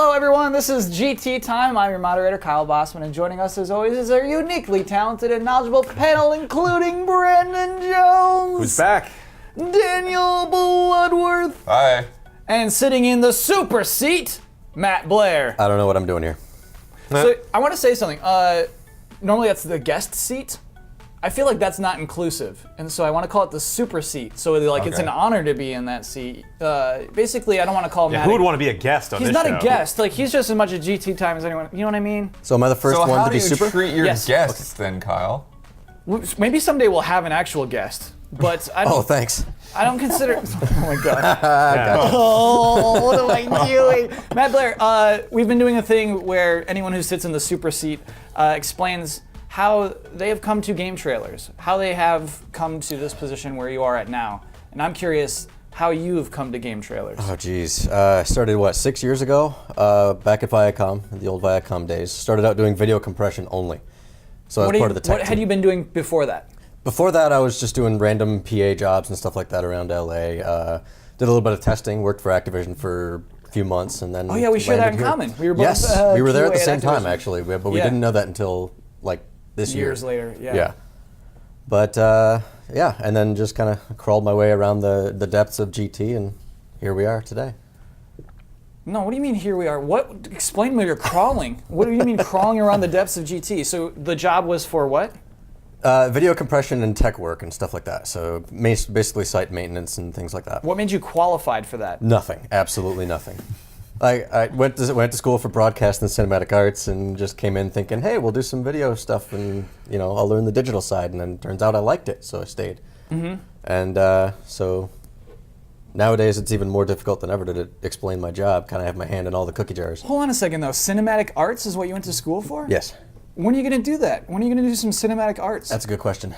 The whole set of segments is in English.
Hello everyone, this is GT Time. I'm your moderator, Kyle Bossman, and joining us as always is our uniquely talented and knowledgeable panel, including Brandon Jones. Who's back? Daniel Bloodworth. Hi. And sitting in the super seat, Matt Blair. I don't know what I'm doing here. So I want to say something. Normally that's the guest seat. I feel like that's not inclusive, and so I want to call it the super seat. So like it's Okay. an honor to be in that seat. Basically, I don't want to call Matt. Who would want to be a guest on He's this not show? a guest. Like he's just as much a GT Time as anyone. You know what I mean? So am I the first So one how to do be you super? treat your Yes. guests then, Kyle? Maybe someday we'll have an actual guest, but I don't. Oh, thanks. I don't consider. Oh my god. Oh, what am I doing? Matt Blair, we've been doing a thing where anyone who sits in the super seat explains how they have come to game trailers, how they have come to this position where you are at now. And I'm curious how you have come to game trailers. Oh, geez. I started, 6 years ago? Back at Viacom, the old Viacom days. Started out doing video compression only. So I was part of the tech What had team. you been doing before that? Before that, I was just doing random PA jobs and stuff like that around LA. Did a little bit of testing, worked for Activision for a few months, and then Oh yeah, we share that in landed here. common. We were both Yes, we were there at QA the same time, Activision. actually. But we Yeah. didn't know that until, this year. Years later, yeah. Yeah. But, yeah, and then just kind of crawled my way around the depths of GT, and here we are today. No, what do you mean here we are? What? Explain me, you're crawling. What do you mean crawling around the depths of GT? So the job was for what? Video compression and tech work and stuff like that. So basically site maintenance and things like that. What made you qualified for that? Nothing. Absolutely nothing. I went to school for broadcast and cinematic arts and just came in thinking, hey, we'll do some video stuff and I'll learn the digital side. And then turns out I liked it, so I stayed. Mm-hmm. And so nowadays it's even more difficult than ever to explain my job. Kind of have my hand in all the cookie jars. Hold on a second though. Cinematic arts is what you went to school for? Yes. When are you going to do that? When are you going to do some cinematic arts? That's a good question.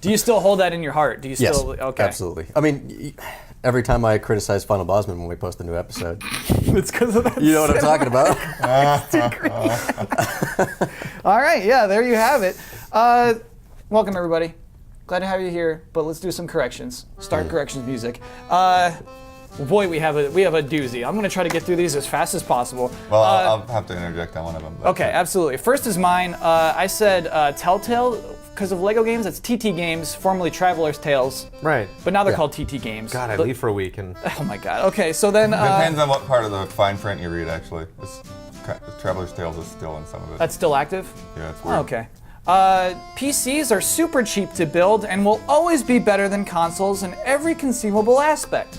Do you still hold that in your heart? Do you Yes, still? Okay. absolutely. I mean, every time I criticize Final Bosman when we post a new episode, It's because of that. you know what I'm talking about. All right, yeah, there you have it. Welcome everybody. Glad to have you here, but let's do some corrections. Start corrections music. Boy, we have a doozy. I'm going to try to get through these as fast as possible. Well, I'll have to interject on one of them. but- Okay, absolutely. First is mine. I said Telltale because of Lego games. That's TT Games, formerly Traveler's Tales, Right. but now they're called TT Games. God, I But- leave for a week and Oh my God. Okay, so then Depends on what part of the fine print you read, actually. Traveler's Tales is still in some of it. that's still active. Yeah, it's weird. Oh, okay. PCs are super cheap to build and will always be better than consoles in every conceivable aspect.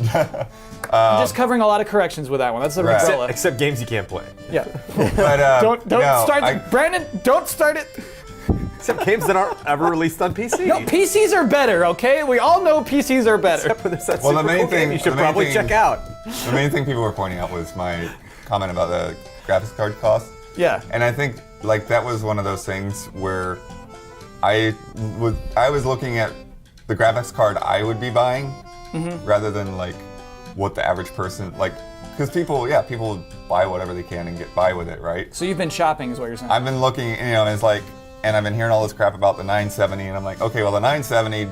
I'm just covering a lot of corrections with that one. That's the Right. umbrella. except games you can't play. Yeah. But, Don't no, start. Brandon, don't start it. Except games that aren't ever released on PC. No, PCs are better. Okay, we all know PCs are better. Except for this that Well, the super main cool game thing- you should the main probably thing- check out. The main thing people were pointing out was my comment about the graphics card cost. Yeah. And I think that was one of those things where I was looking at the graphics card I would be buying rather than what the average person because people buy whatever they can and get by with it, right? So you've been shopping, is what you're saying? I've been looking, and it's and I've been hearing all this crap about the 970, and I'm like, okay, well the 970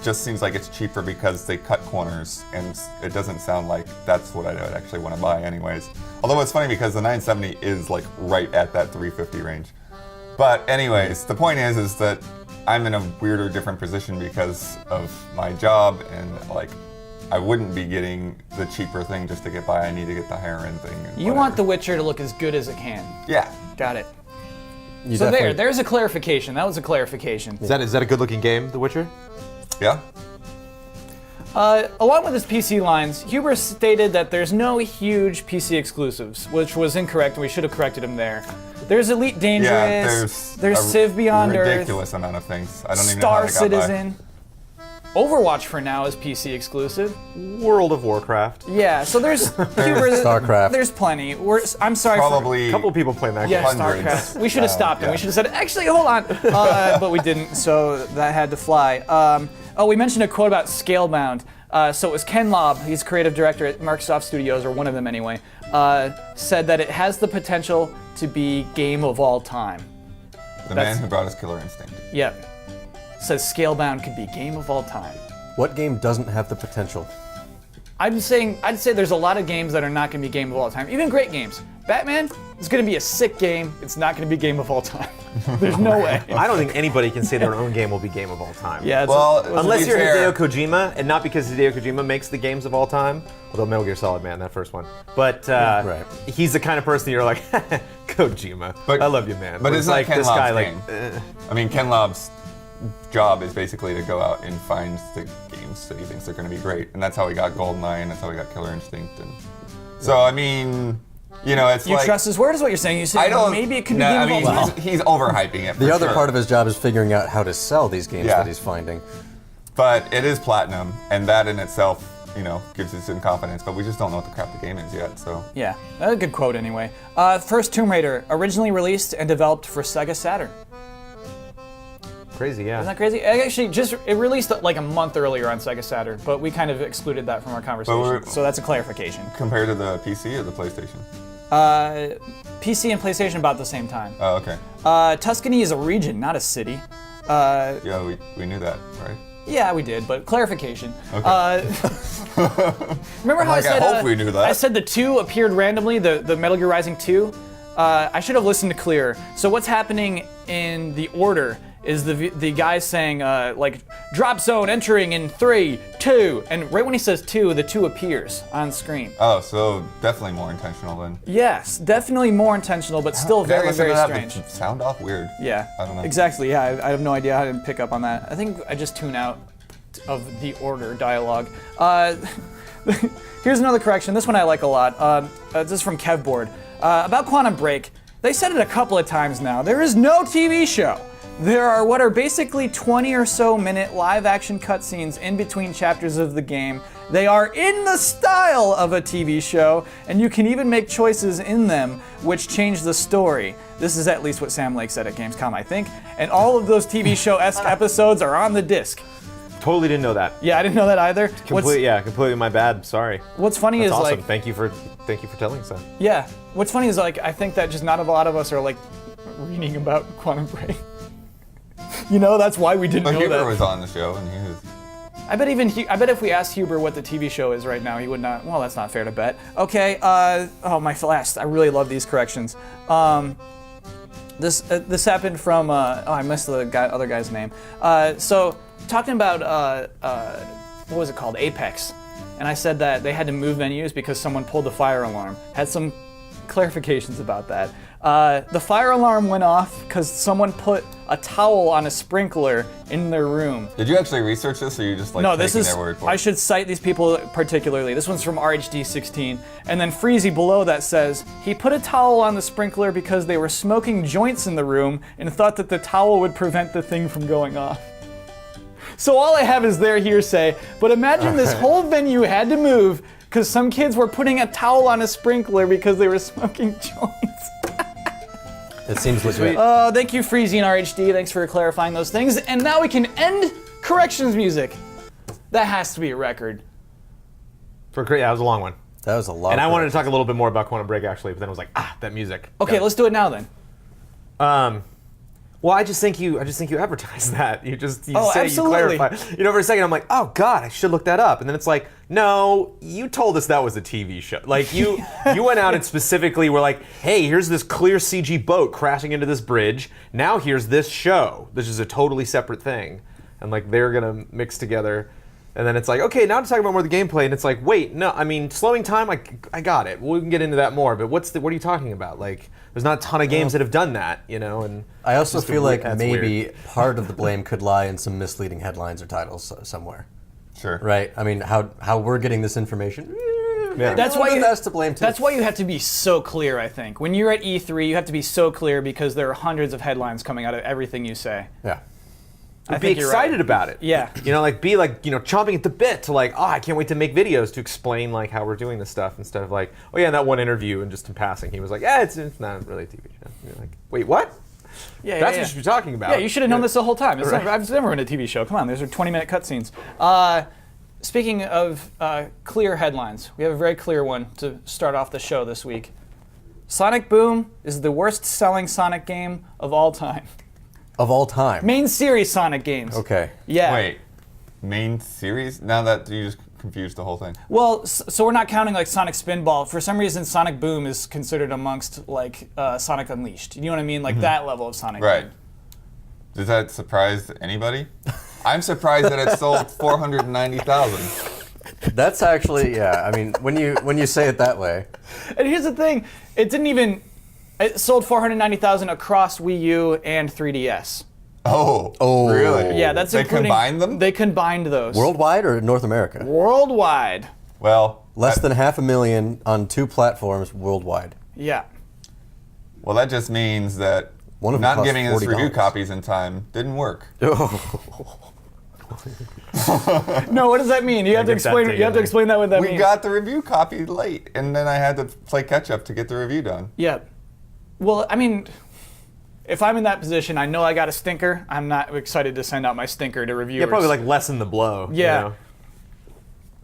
just seems like it's cheaper because they cut corners, and it doesn't sound like that's what I would actually want to buy anyways. Although it's funny because the 970 is right at that 350 range. But anyways, the point is that I'm in a weirder, different position because of my job, and I wouldn't be getting the cheaper thing just to get by. I need to get the higher end thing. and You want The whatever. Witcher to look as good as it can. Yeah. Got it. You So definitely- there's a clarification. That was a clarification. Is that a good looking game, The Witcher? Yeah. Along with his PC lines, Huber stated that there's no huge PC exclusives, which was incorrect, and we should have corrected him there. There's Elite Dangerous, Yeah, there's a Civ Beyond ridiculous amount of things. I don't even know Star how they got by. Citizen. Overwatch for now is PC exclusive. World of Warcraft. Yeah, so there's Huber, StarCraft. There's plenty. I'm sorry Probably A couple people playing that Yeah, game. hundreds. StarCraft. We should have stopped him. yeah. We should have said, actually, hold on. But we didn't, so that had to fly. We mentioned a quote about Scalebound. So it was Ken Lobb, he's creative director at Microsoft Studios, or one of them anyway, said that it has the potential to be game of all time. The That's- man who brought us Killer Instinct. Yep. Says Scalebound could be game of all time. What game doesn't have the potential? I'd say there's a lot of games that are not going to be game of all time. Even great games. Batman is going to be a sick game. It's not going to be game of all time. There's no way. I don't think anybody can say their own game will be game of all time. Yeah. Unless to you're be fair- Hideo Kojima, and not because Hideo Kojima makes the games of all time, although Metal Gear Solid, man, that first one. But Right. he's the kind of person you're like, Kojima, But- I love you, man. But it's isn't like Ken this Lob's guy, game? like, I mean, Ken Lob's job is basically to go out and find the games that he thinks are going to be great, and that's how he got GoldenEye, and that's how he got Killer Instinct, and so I mean, it's You like trust his word is what you're saying. You say I don't. maybe it could no, be game I of mean, all time. he's overhyping it. The for other sure. part of his job is figuring out how to sell these games Yeah. that he's finding. But it is platinum, and that in itself, gives you some confidence. But we just don't know what the crap the game is yet. So Yeah, that's a good quote anyway. First Tomb Raider, originally released and developed for Sega Saturn. crazy, yeah. Isn't that crazy? It released like a month earlier on Sega Saturn, but we kind of excluded that from our conversation. So that's a clarification. compared to the PC or the PlayStation. PC and PlayStation about the same time. Oh, okay. Tuscany is a region, not a city. Yeah, we knew that, right? Yeah, we did, but clarification. Okay. Remember how Like, I hope we knew that. I said the 2 appeared randomly, the Metal Gear Rising 2? I should have listened to clear. So what's happening in the order is the guy saying, drop zone entering in 3, 2, and right when he says 2, the 2 appears on screen. Oh, so definitely more intentional then. Yes, definitely more intentional, but still Did I very, listen very to that? strange. Did it sound off weird. Yeah, I don't know. Exactly, yeah, I have no idea how to pick up on that. I think I just tune out of the order dialogue. Here's another correction. This one I like a lot. This is from Kevboard. About Quantum Break, they said it a couple of times now. There is no TV show. There are what are basically 20 or so minute live action cutscenes in between chapters of the game. They are in the style of a TV show, and you can even make choices in them which change the story. This is at least what Sam Lake said at Gamescom, I think. And all of those TV show-esque episodes are on the disc. Totally didn't know that. Yeah, I didn't know that either. Completely my bad. Sorry. What's funny That's is awesome. like, Thank you for telling us that. yeah. What's funny is like, I think that just not a lot of us are like reading about Quantum Break. That's why we didn't But know Huber that. was on the show, and he was. I bet if we asked Huber what the TV show is right now, he would not. Well, that's not fair to bet. Okay. My last. I really love these corrections. This happened from. I missed the other guy's name. So talking about what was it called? Apex. And I said that they had to move menus because someone pulled the fire alarm. Had some clarifications about that. The fire alarm went off because someone put a towel on a sprinkler in their room. Did you actually research this, or you just like No, taking this is. their word for I it? should cite these people particularly. This one's from RHD16, and then Freezy below that says he put a towel on the sprinkler because they were smoking joints in the room and thought that the towel would prevent the thing from going off. So all I have is their hearsay. But imagine this whole venue had to move because some kids were putting a towel on a sprinkler because they were smoking joints. It seems legit. Thank you, Freezy and RHD. Thanks for clarifying those things. And now we can end corrections music. That has to be a record. That was a long one. That was a lot. And of I wanted to corrections. talk a little bit more about Quantum Break actually, but then I was like, that music. Okay, let's do it now then. Well, I just think you advertise that. You Oh, say absolutely. you clarify. For a second I'm like, oh God, I should look that up. And then it's like, no, you told us that was a TV show. Like you went out and specifically were like, hey, here's this clear CG boat crashing into this bridge. Now here's this show. This is a totally separate thing. And like they're gonna mix together. And then it's like, okay, now to talk about more of the gameplay, and it's like, wait, no, I mean, slowing time, I got it. We can get into that more, but what are you talking about? Like, there's not a ton of games that have done that, and I also just feel like that's maybe weird. part of the blame could lie in some misleading headlines or titles somewhere. Sure. Right? I mean, how we're getting this information. Yeah. That's why that's to blame too. That's why you have to be so clear, I think. When you're at E3, you have to be so clear because there are hundreds of headlines coming out of everything you say. Yeah. I be think you're right. excited about it. Yeah. Be chomping at the bit to like, oh, I can't wait to make videos to explain like how we're doing this stuff instead of like, oh yeah, in that one interview and just in passing, he was like, yeah, it's not really a TV show. And you're like, wait, what? Yeah, That's yeah, what you should be talking about. Yeah, you should have known this the whole time. It's Right. I've never been a TV show. Come on, these are 20-minute cutscenes. Speaking of clear headlines, we have a very clear one to start off the show this week. Sonic Boom is the worst-selling Sonic game of all time. Of all time. Main series Sonic games. Okay. Yeah. Wait, main series? Now that you just confused the whole thing. Well, so we're not counting like Sonic Spinball. For some reason, Sonic Boom is considered amongst like Sonic Unleashed. You know what I mean? Like that level of Sonic Right. Boom. Does that surprise anybody? I'm surprised that it sold 490,000. That's actually, yeah. I mean, when you say it that way, And here's the thing: it sold 490,000 across Wii U and 3DS. Oh, really? Yeah, that's they including. combined them. They combined those. worldwide or North America? Worldwide. Well, Less than 500,000 on 2 platforms worldwide. Yeah. well, that just means that One of them not cost giving us review $40. copies in time didn't work. No, what does that mean? You have to get that explain. taken You have to away. explain that what that We means. got the review copy late, and then I had to play catch up to get the review done. Yeah. Well, I mean, if I'm in that position, I know I got a stinker. I'm not excited to send out my stinker to reviewers. Yeah, probably like lessen the blow. you Yeah. know?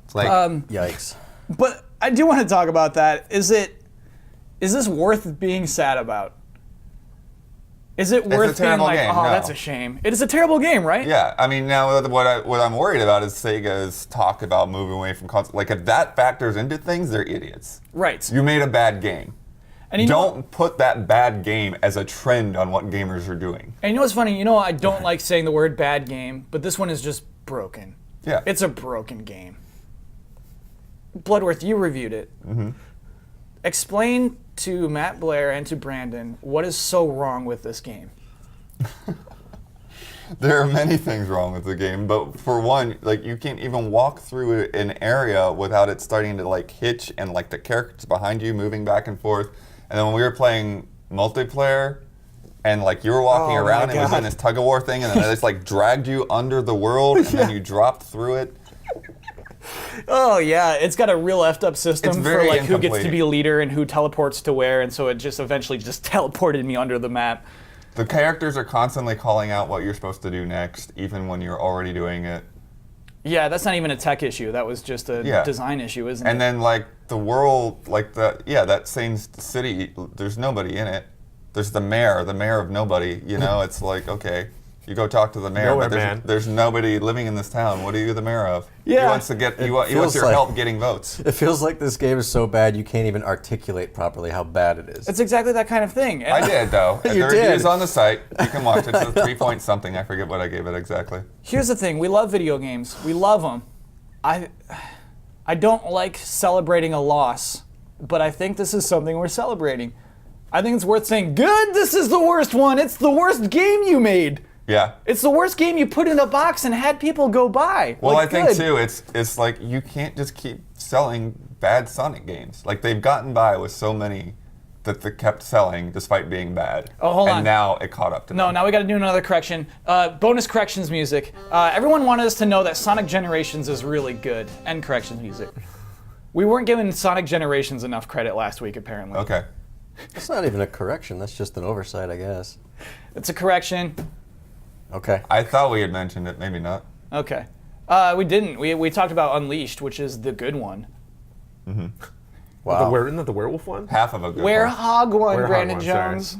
It's like, Yikes. But I do want to talk about that. Is this worth being sad about? Is it worth being terrible like, game, oh, no. that's a shame? It is a terrible game, right? yeah. I mean, now what I'm worried about is Sega's talk about moving away from console. Like, if that factors into things, they're idiots. Right. You made a bad game. And you know, Don't put that bad game as a trend on what gamers are doing. and you know what's funny? You know, I don't like saying the word bad game, but this one is just broken. Yeah. It's a broken game. Bloodworth, you reviewed it. Mm-hmm. Explain to Matt Blair and to Brandon what is so wrong with this game. There are many things wrong with the game, but for one, like, you can't even walk through an area without it starting to like hitch and like the characters behind you moving back and forth. And then when we were playing multiplayer and like you were walking Oh my around and it was God. in this tug of war thing, and then it just like dragged you under the world and then you dropped through it. Oh yeah, it's got a real effed up system It's for very like who gets to incomplete. be a leader and who teleports to where, and so it just eventually just teleported me under the map. The characters are constantly calling out what you're supposed to do next, even when you're already doing it. Yeah, that's not even a tech issue. That was just a Yeah. design issue, isn't And it? then like the world, like that same city, there's nobody in it. There's the mayor of nobody. You know, it's like, okay, you go talk to the mayor, Nowhere but man. there's nobody living in this town. What are you the mayor of? Yeah. He wants to get he wants feels your like- help getting votes. It feels like this game is so bad you can't even articulate properly how bad it is. It's exactly that kind of thing. And I did though. You the review's did. on the site. You can watch it. It's a 3 point something. I forget what I gave it exactly. Here's the thing: we love video games. We love them. I don't like celebrating a loss, but I think this is something we're celebrating. I think it's worth saying, "Good, this is the worst one. It's the worst game you made. Yeah. It's the worst game you put in a box and had people go buy." Well, Like, I think good. too, it's like you can't just keep selling bad Sonic games. Like they've gotten by with so many that they kept selling despite being bad. Oh, hold and on. now it caught up to No, them. now we got to do another correction. Bonus corrections music. Everyone wanted us to know that Sonic Generations is really good. End corrections music. We weren't giving Sonic Generations enough credit last week, apparently. Okay. That's not even a correction. That's just an oversight, I guess. It's a correction. Okay. I thought we had mentioned it, maybe not. Okay. We didn't. We talked about Unleashed, which is the good one. Wow. Isn't that the werewolf one? Half of a good Where one. Hog one, Where Hog Brandon one, sorry. Jones.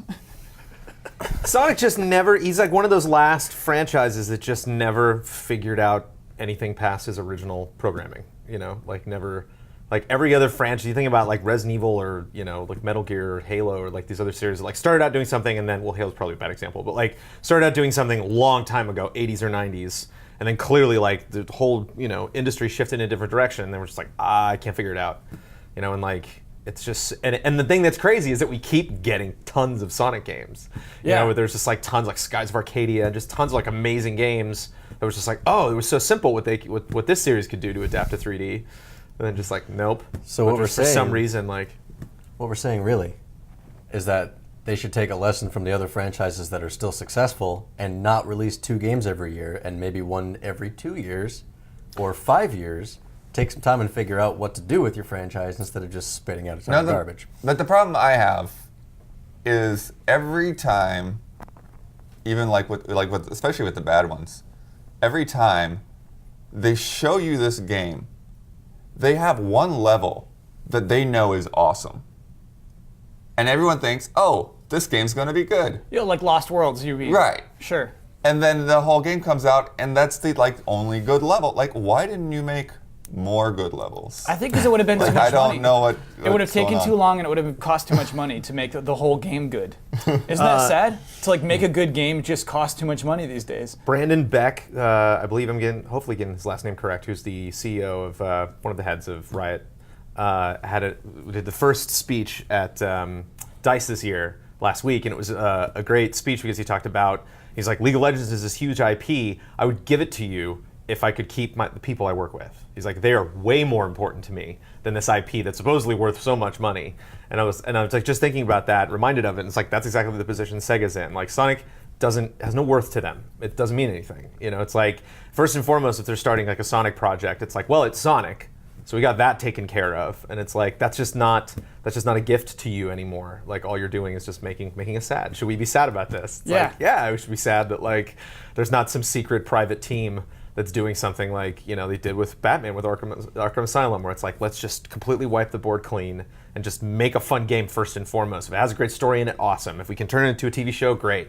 Sonic just never, he's like one of those last franchises that just never figured out anything past his original programming. You know, like never, like every other franchise, you think about like Resident Evil or, you know, like Metal Gear or Halo or like these other series that like started out doing something and then, well, Halo's probably a bad example, but like started out doing something a long time ago, 80s or 90s, and then clearly like the whole, you know, industry shifted in a different direction and then we're just like, I can't figure it out. You know, and like, it's just, and the thing that's crazy is that we keep getting tons of Sonic games. You Yeah. know, there's just like tons, like Skies of Arcadia, just tons of like amazing games that was just like, oh, it was so simple what this series could do to adapt to 3D. And then just like, nope. So But what we're just for some saying- reason, like, What we're saying really is that they should take a lesson from the other franchises that are still successful and not release 2 games every year and maybe one every 2 years or 5 years. Take some time and figure out what to do with your franchise instead of just spitting out a ton of garbage. But the problem I have is every time, even like with especially with the bad ones, every time they show you this game, they have one level that they know is awesome, and everyone thinks, oh, this game's going to be good, You know, like Lost Worlds, you mean? right? Sure. And then the whole game comes out, and that's the like only good level. Like, why didn't you make more good levels. I think because it would have been too much I don't money. know what. It would have taken too long, and it would have cost too much money to make the whole game good. Isn't that sad? To like make a good game just costs too much money these days. Brandon Beck, I believe hopefully getting his last name correct, who's the CEO of one of the heads of Riot, did the first speech at DICE this year, last week, and it was a great speech because he talked about, he's like, League of Legends is this huge IP, I would give it to you if I could keep the people I work with. He's like, they are way more important to me than this IP that's supposedly worth so much money. And I was like just thinking about that, reminded of it, and it's like that's exactly the position Sega's in. Like Sonic has no worth to them. It doesn't mean anything. You know, it's like first and foremost, if they're starting like a Sonic project, it's like, well, it's Sonic. So we got that taken care of, and it's like that's just not a gift to you anymore. Like all you're doing is just making us sad. Should we be sad about this? It's Yeah. like, yeah, we should be sad that like there's not some secret private team that's doing something like, you know, they did with Batman with Arkham Asylum, where it's like, let's just completely wipe the board clean and just make a fun game first and foremost. If it has a great story in it, awesome. If we can turn it into a TV show, great.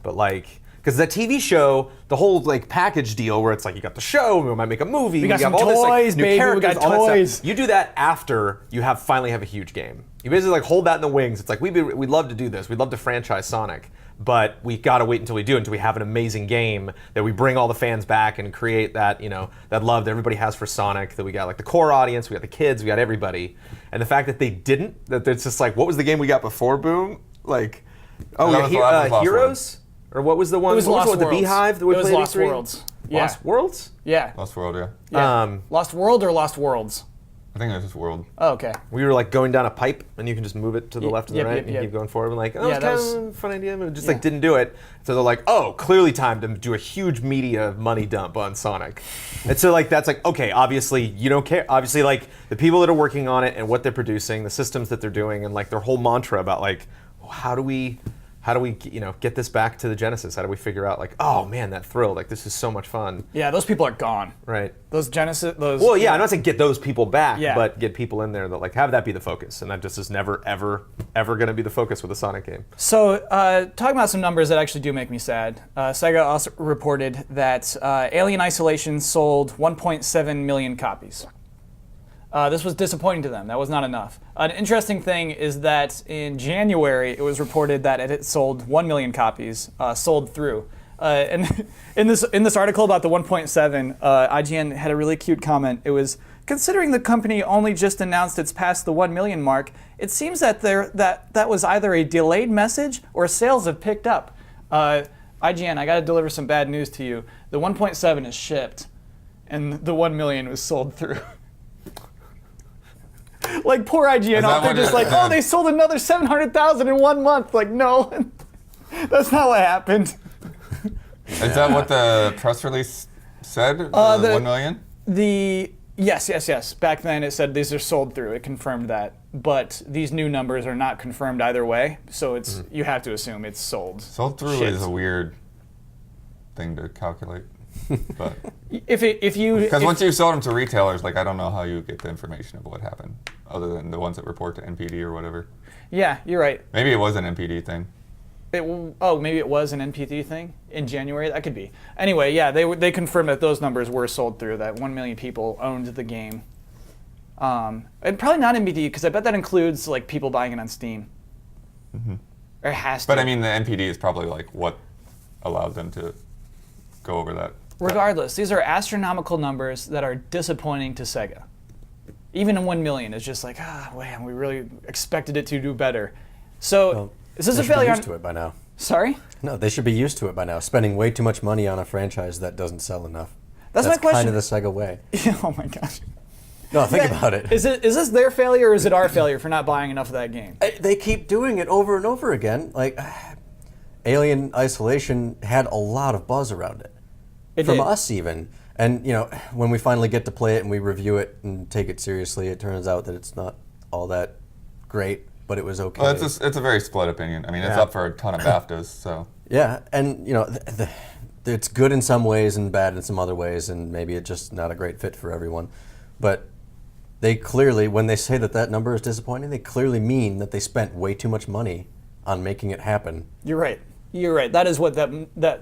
But like, because that TV show, the whole like package deal where it's like you got the show, we might make a movie, We got some have all this, like, toys, new baby, we characters, got all that toys. stuff. You do that after you finally have a huge game. You basically like hold that in the wings. It's like we'd love to do this. We'd love to franchise Sonic, but we gotta wait until we have an amazing game that we bring all the fans back and create that, you know, that love that everybody has for Sonic. That we got like the core audience, we got the kids, we got everybody. And the fact that they didn't, that it's just like, what was the game we got before Boom? Like, That was Lost Heroes. Or what was the one? It was what Lost was the Worlds. Beehive that It we was played Lost E3? Worlds. Yeah. Lost Worlds? Yeah. Lost World, yeah. Yeah. Lost World or Lost Worlds? I think it was just World. Oh, okay. We were like going down a pipe, and you can just move it to the left and the yep, right, yep, and yep. keep going forward. And like, oh, Yeah, it's that kind was- of a fun idea, but it just Yeah. like didn't do it. So they're like, oh, clearly time to do a huge media money dump on Sonic. And so like that's like, okay, obviously you don't care. Obviously, like the people that are working on it and what they're producing, the systems that they're doing, and like their whole mantra about like, how do we get this back to the Genesis? How do we figure out like, oh man, that thrill, like this is so much fun, Yeah, those people are gone. right? Those Genesis, those. Well, yeah, I'm not saying get those people back, Yeah. but get people in there that like have that be the focus, and that just is never, ever, ever going to be the focus with a Sonic game. So, talking about some numbers that actually do make me sad. Sega also reported that Alien Isolation sold 1.7 million copies. This was disappointing to them. That was not enough. An interesting thing is that in January, it was reported that it had sold 1 million copies sold through. And in this article about the 1.7, IGN had a really cute comment. It was, considering the company only just announced it's past the 1 million mark, it seems that that was either a delayed message or sales have picked up. IGN, I got to deliver some bad news to you. The 1.7 is shipped, and the 1 million was sold through. Like poor IGN that out there what just it- like, oh, they sold another 700,000 in 1 month. Like, no, that's not what happened. Is that what the press release said? The 1 million? Yes. Back then it said these are sold through. It confirmed that. But these new numbers are not confirmed either way. So it's you have to assume it's sold. Sold through Shipped. is a weird thing to calculate. But Because once you sold them to retailers, like I don't know how you get the information of what happened, other than the ones that report to NPD or whatever. Yeah, you're right. Maybe it was an NPD thing. Maybe it was an NPD thing in January. That could be. Anyway, yeah, they confirmed that those numbers were sold through. That 1 million people owned the game. And probably not NPD because I bet that includes like people buying it on Steam. Or it has to. But I mean, the NPD is probably like what allowed them to go over that. Regardless, these are astronomical numbers that are disappointing to Sega. Even 1 million is just like, man, we really expected it to do better. So, Well, is this they a should be failure? used to it by now. Sorry? No, they should be used to it by now. Spending way too much money on a franchise that doesn't sell enough. That's my question. kind of the Sega way. Oh my gosh. No, think about it. Is this their failure or is it our failure for not buying enough of that game? They keep doing it over and over again. Like, Alien Isolation had a lot of buzz around it. From did. us even. And, you know, when we finally get to play it and we review it and take it seriously, it turns out that it's not all that great, but it was okay. Well, it's a very split opinion. I mean, it's Yeah. up for a ton of BAFTAs, so. Yeah, and, you know, it's good in some ways and bad in some other ways, and maybe it's just not a great fit for everyone. But they clearly, when they say that number is disappointing, they clearly mean that they spent way too much money on making it happen. You're right. You're right. That is what that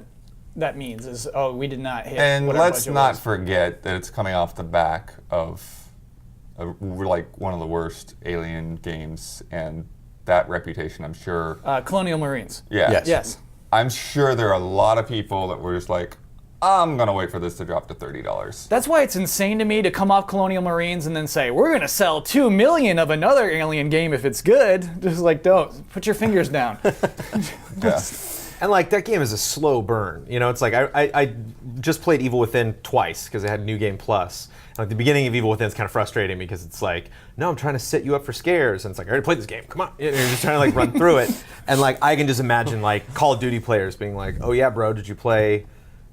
that means. Is we did not hit. And what our let's budget not was. forget that it's coming off the back of like one of the worst Alien games, and that reputation, I'm sure. Colonial Marines. Yeah. Yes. Yes. I'm sure there are a lot of people that were just like, I'm gonna wait for this to drop to $30. That's why it's insane to me to come off Colonial Marines and then say, we're gonna sell 2 million of another Alien game if it's good. Just like, don't. Put your fingers down. Yeah. And like that game is a slow burn. You know, it's like I just played Evil Within twice because it had New Game Plus. And like the beginning of Evil Within is kind of frustrating me because it's like, no, I'm trying to set you up for scares, and it's like, I already played this game. Come on, and you're just trying to like run through it. And like I can just imagine like Call of Duty players being like, oh yeah, bro, did you play,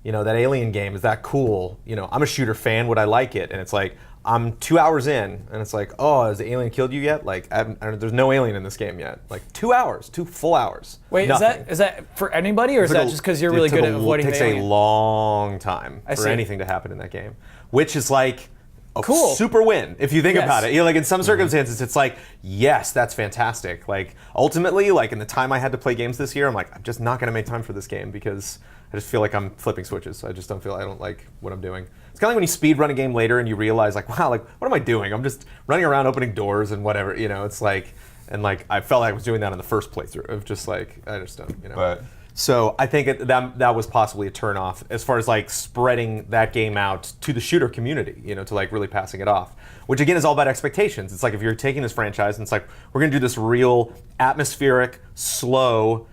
you know, that Alien game? Is that cool? You know, I'm a shooter fan. Would I like it? And it's like, I'm 2 hours in, and it's like, oh, has the alien killed you yet? Like, there's no alien in this game yet. Like 2 hours, 2 full hours. Wait, nothing. is that for anybody, or is that just because you're really good at avoiding It the takes a alien? long time for see. anything to happen in that game, which is like a Cool. super win if you think Yes. about it. You know, like in some circumstances, it's like, yes, that's fantastic. Like ultimately, like in the time I had to play games this year, I'm like, I'm just not going to make time for this game because I just feel like I'm flipping switches. I just don't feel I don't like what I'm doing. It's kind of like when you speed run a game later and you realize like, wow, like what am I doing? I'm just running around opening doors and whatever. You know, it's like, and like I felt like I was doing that in the first playthrough of just like I just don't, you know. But So I think that was possibly a turnoff as far as like spreading that game out to the shooter community, you know, to like really passing it off. Which again is all about expectations. It's like if you're taking this franchise and it's like we're gonna do this real atmospheric, slow,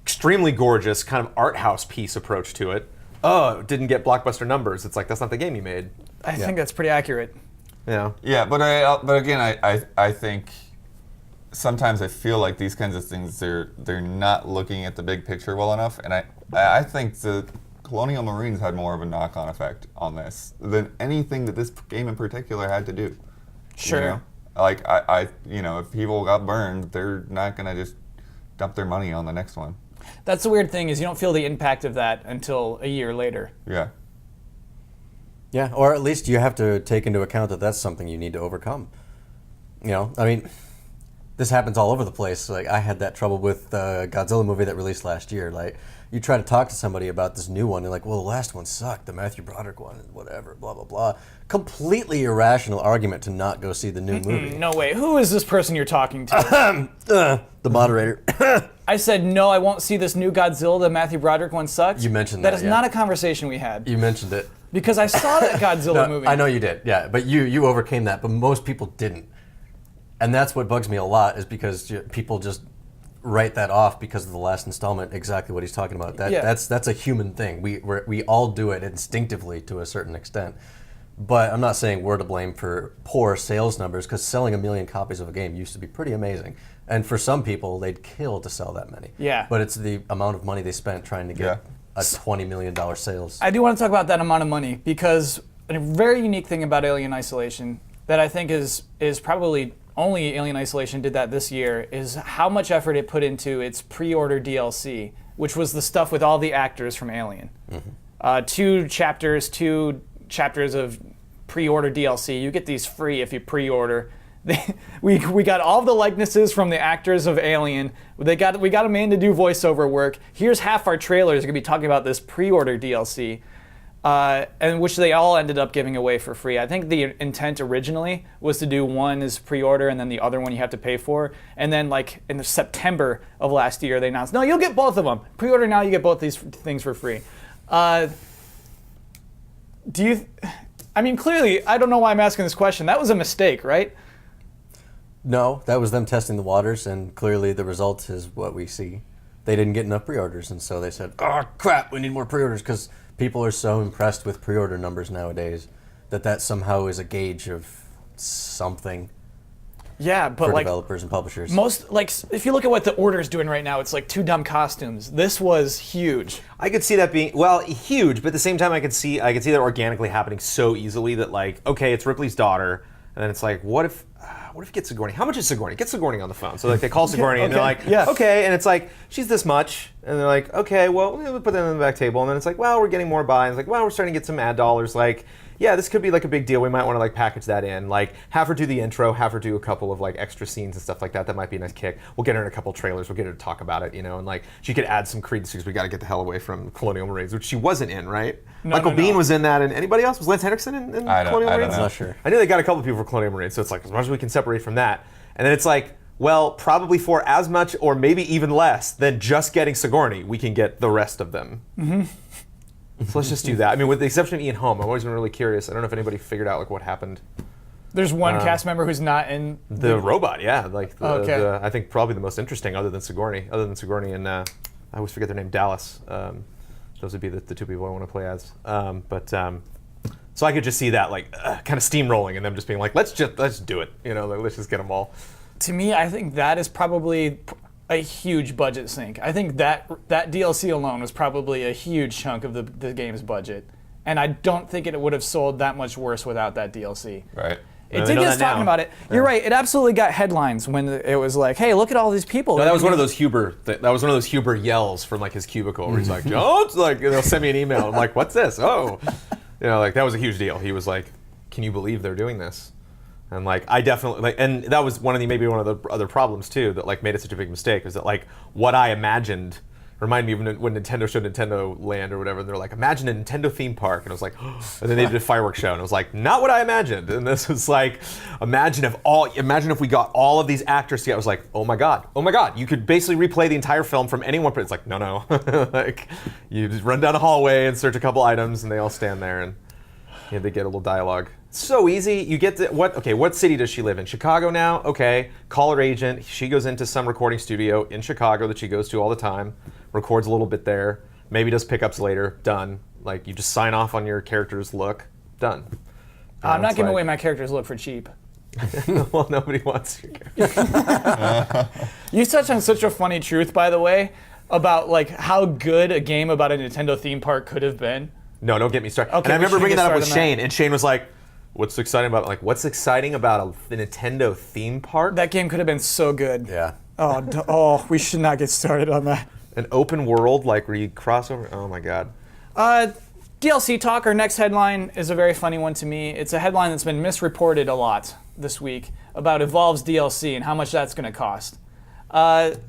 extremely gorgeous kind of art house piece approach to it. Oh, it didn't get blockbuster numbers. It's like that's not the game you made. I think that's pretty accurate. Yeah. yeah, but again, I think sometimes I feel like these kinds of things they're not looking at the big picture well enough, and I think the Colonial Marines had more of a knock-on effect on this than anything that this game in particular had to do. Sure. You know? Like I you know, if people got burned, they're not gonna just dump their money on the next one. That's the weird thing is you don't feel the impact of that until a year later. Yeah. Yeah, or at least you have to take into account that that's something you need to overcome. You know, I mean, this happens all over the place. Like, I had that trouble with the Godzilla movie that released last year. Like, you try to talk to somebody about this new one, they're like, well, the last one sucked, the Matthew Broderick one, and whatever, blah, blah, blah. Completely irrational argument to not go see the new movie. No way. Who is this person you're talking to? The moderator. I said, no, I won't see this new Godzilla. The Matthew Broderick one sucks. You mentioned that. that, That is yeah. not a conversation we had. You mentioned it. Because I saw that Godzilla No, movie. I know you did, yeah, but you overcame that, but most people didn't. And that's what bugs me a lot, is because people just write that off because of the last installment, exactly what he's talking about. Yeah. That's a human thing. We all do it instinctively to a certain extent. But I'm not saying we're to blame for poor sales numbers, because selling 1 million copies of a game used to be pretty amazing. And for some people, they'd kill to sell that many. Yeah. But it's the amount of money they spent trying to get a $20 million sales. I do want to talk about that amount of money because a very unique thing about Alien Isolation that I think is probably only Alien Isolation did that this year is how much effort it put into its pre-order DLC, which was the stuff with all the actors from Alien. Mm-hmm. 2 chapters of pre-order DLC. You get these free if you pre-order. We got all the likenesses from the actors of Alien. We got them in to do voiceover work. Here's half our trailers are gonna be talking about this pre-order DLC, and which they all ended up giving away for free. I think the intent originally was to do one as pre-order and then the other one you have to pay for. And then like in September of last year, they announced, no, you'll get both of them. Pre-order now, you get both these things for free. I mean, clearly, I don't know why I'm asking this question. That was a mistake, right? No, that was them testing the waters, and clearly the result is what we see. They didn't get enough pre-orders, and so they said, oh, crap, we need more pre-orders, because people are so impressed with pre-order numbers nowadays that somehow is a gauge of something Yeah, but for like developers and publishers. most, like if you look at what the order's doing right now, it's like 2 dumb costumes. This was huge. I could see that being, well, huge, but at the same time I could see that organically happening so easily that like, okay, it's Ripley's daughter, and then it's like, what if you get Sigourney? How much is Sigourney? Get Sigourney on the phone. So like they call Sigourney and they're Okay, like, yeah. okay, and it's like, she's this much, and they're like, okay, well, we'll put that on the back table, and then it's like, well, we're getting more buy, and it's like, well, we're starting to get some ad dollars, like, yeah, this could be like a big deal. We might want to like package that in, like have her do the intro, have her do a couple of like extra scenes and stuff like that. That might be a nice kick. We'll get her in a couple trailers. We'll get her to talk about it, you know, and like she could add some credence because we got to get the hell away from Colonial Marines, which she wasn't in, right? Michael Biehn was in that, and anybody else? Was Lance Henriksen in Colonial Marines? don't know. Not sure. I knew they got a couple of people for Colonial Marines, so it's like as much as we can separate from that. And then it's like, well, probably for as much or maybe even less than just getting Sigourney, we can get the rest of them. So let's just do that. I mean, with the exception of Ian Holm, I've always been really curious. I don't know if anybody figured out like what happened. There's one cast member who's not in The robot, yeah, like Okay. I think probably the most interesting, other than Sigourney, and I always forget their name, Dallas. Those would be the two people I want to play as. So I could just see that like kind of steamrolling and them just being like, let's do it, you know, like, let's just get them all. To me, I think that is probably a huge budget sink. I think that DLC alone was probably a huge chunk of the game's budget, and I don't think it would have sold that much worse without that DLC. Right. It Well, did they know get us that talking now. about it. You're right. It absolutely got headlines when it was like, "Hey, look at all these people." No, that was one of those Huber. That was one of those Huber yells from like his cubicle where he's like, "Don't!" Like they'll send me an email. I'm like, "What's this?" Oh, you know, like that was a huge deal. He was like, "Can you believe they're doing this?" And like, I definitely like, and that was maybe one of the other problems too that like made it such a big mistake is that like what I imagined. Remind me of when Nintendo showed Nintendo Land or whatever, and they're like, imagine a Nintendo theme park. And I was like, and then they did a fireworks show, and I was like, not what I imagined. And this was like, imagine if we got all of these actors together. I was like, oh my God. You could basically replay the entire film from any one place. It's like, no. Like, you just run down a hallway and search a couple items, and they all stand there, and they get a little dialogue. So easy. You get to, what city does she live in? Chicago now? Okay. Call her agent. She goes into some recording studio in Chicago that she goes to all the time, records a little bit there, maybe does pickups later, done. Like, you just sign off on your character's look, done. I'm not It's giving like- away my character's look for cheap. Well, nobody wants your character. You touched on such a funny truth, by the way, about like how good a game about a Nintendo theme park could have been. No, don't get me started. Okay, And I we remember should bringing get that up with started on Shane, and Shane was like, what's exciting about it? Like, what's exciting about a Nintendo theme park? That game could have been so good. Yeah. Oh, we should not get started on that. An open world, like where you cross over? Oh my God. DLC talk, our next headline is a very funny one to me. It's a headline that's been misreported a lot this week about Evolve's DLC and how much that's going to cost. We